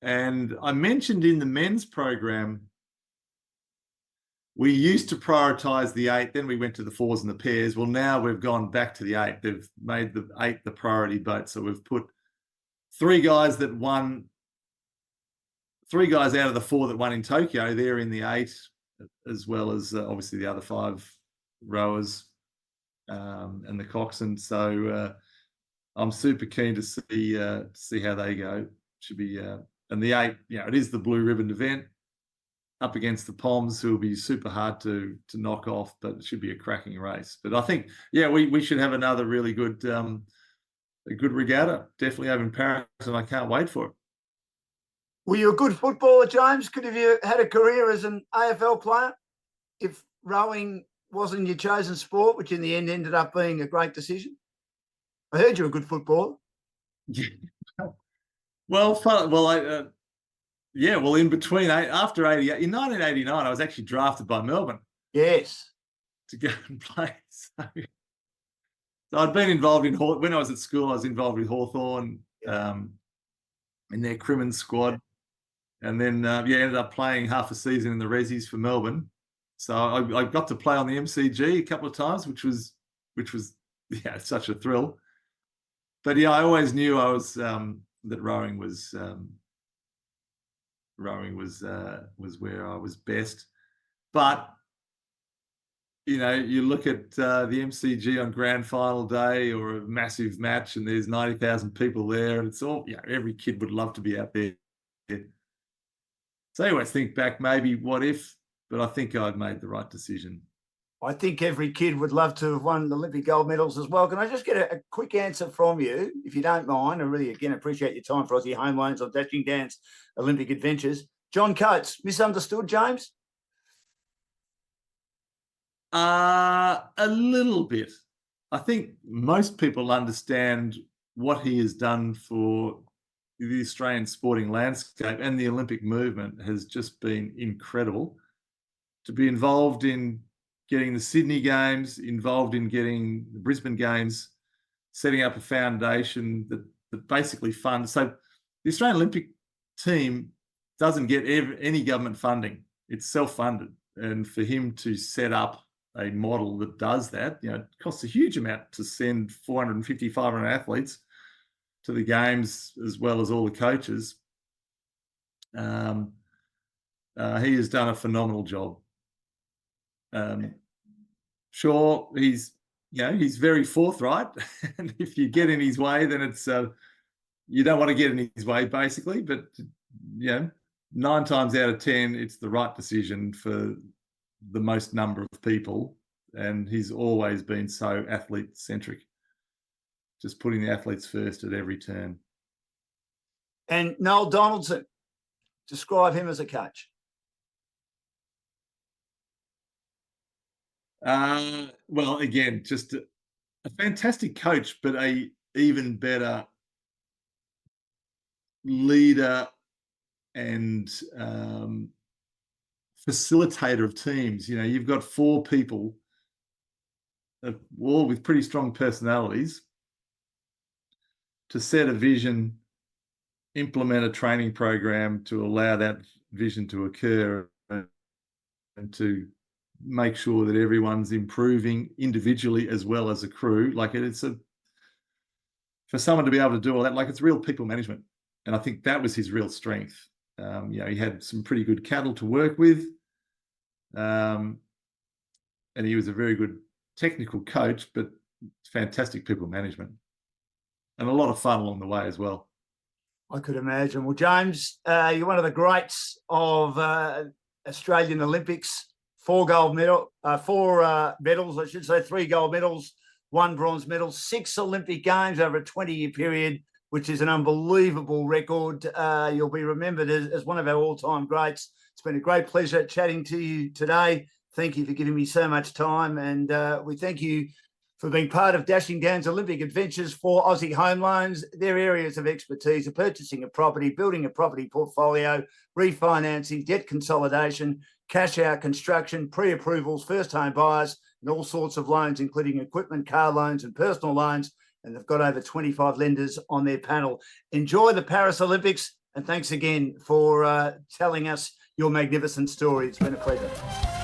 And I mentioned in the men's program, we used to prioritise the 8, then we went to the 4s and the pairs. Well, now we've gone back to the 8. They've made the 8 the priority boat. So we've put 3 guys out of the 4 that won in Tokyo. They're in the 8, as well as obviously the other 5 rowers and the coxswain. So I'm super keen to see how they go. Should be and the 8, it is the blue ribbon event up against the Poms, who will be super hard to knock off, but it should be a cracking race. But I think, we should have another really good a good regatta, definitely over in Paris, and I can't wait for it. Were you a good footballer, James? Could have you had a career as an AFL player if rowing wasn't your chosen sport, which in the end ended up being a great decision? I heard you were a good footballer. Yeah. Well, in between, after 88, in 1989, I was actually drafted by Melbourne. Yes. To go and play. So I'd been involved in, when I was at school, I was involved with Hawthorn in their Crimmins squad. And then, ended up playing half a season in the Resis for Melbourne. So I got to play on the MCG a couple of times, which was such a thrill. But I always knew I was that rowing was where I was best. But you look at the MCG on grand final day or a massive match, and there's 90,000 people there, and it's all every kid would love to be out there. So I always think back, maybe what if, but I think I'd made the right decision. I think every kid would love to have won the Olympic gold medals as well. Can I just get a quick answer from you, if you don't mind? I really, again, appreciate your time for Aussie Home Loans on Dashing Dan's Olympic Adventures. John Coates, misunderstood, James? A little bit. I think most people understand what he has done for the Australian sporting landscape, and the Olympic movement has just been incredible. To be involved in getting the Sydney Games, involved in getting the Brisbane Games, setting up a foundation that basically funds. So the Australian Olympic team doesn't get any government funding. It's self-funded. And for him to set up a model that does that, it costs a huge amount to send 450, 500 athletes to the games, as well as all the coaches. He has done a phenomenal job. Sure, he's very forthright, and if you get in his way, then it's you don't want to get in his way, basically. But 9 times out of 10, it's the right decision for the most number of people, and he's always been so athlete-centric, just putting the athletes first at every turn. And Noel Donaldson, describe him as a coach. Well, again, just a fantastic coach, but a even better leader and facilitator of teams. You've got 4 people, all with pretty strong personalities, to set a vision, implement a training program to allow that vision to occur, and to make sure that everyone's improving individually as well as a crew. Like, for someone to be able to do all that, like, it's real people management. And I think that was his real strength. He had some pretty good cattle to work with. And he was a very good technical coach, but fantastic people management. And a lot of fun along the way as well. I could imagine. Well, James, you're one of the greats of Australian Olympics. 4 medals, I should say, 3 gold medals, 1 bronze medal, 6 Olympic Games over a 20-year period, which is an unbelievable record. You'll be remembered as one of our all-time greats. It's been a great pleasure chatting to you today. Thank you for giving me so much time, and we thank you for being part of Dashing Down's Olympic adventures for Aussie Home Loans. Their areas of expertise are purchasing a property, building a property portfolio, refinancing, debt consolidation, cash out construction, pre-approvals, first home buyers, and all sorts of loans, including equipment, car loans and personal loans. And they've got over 25 lenders on their panel. Enjoy the Paris Olympics, and thanks again for telling us your magnificent story. It's been a pleasure.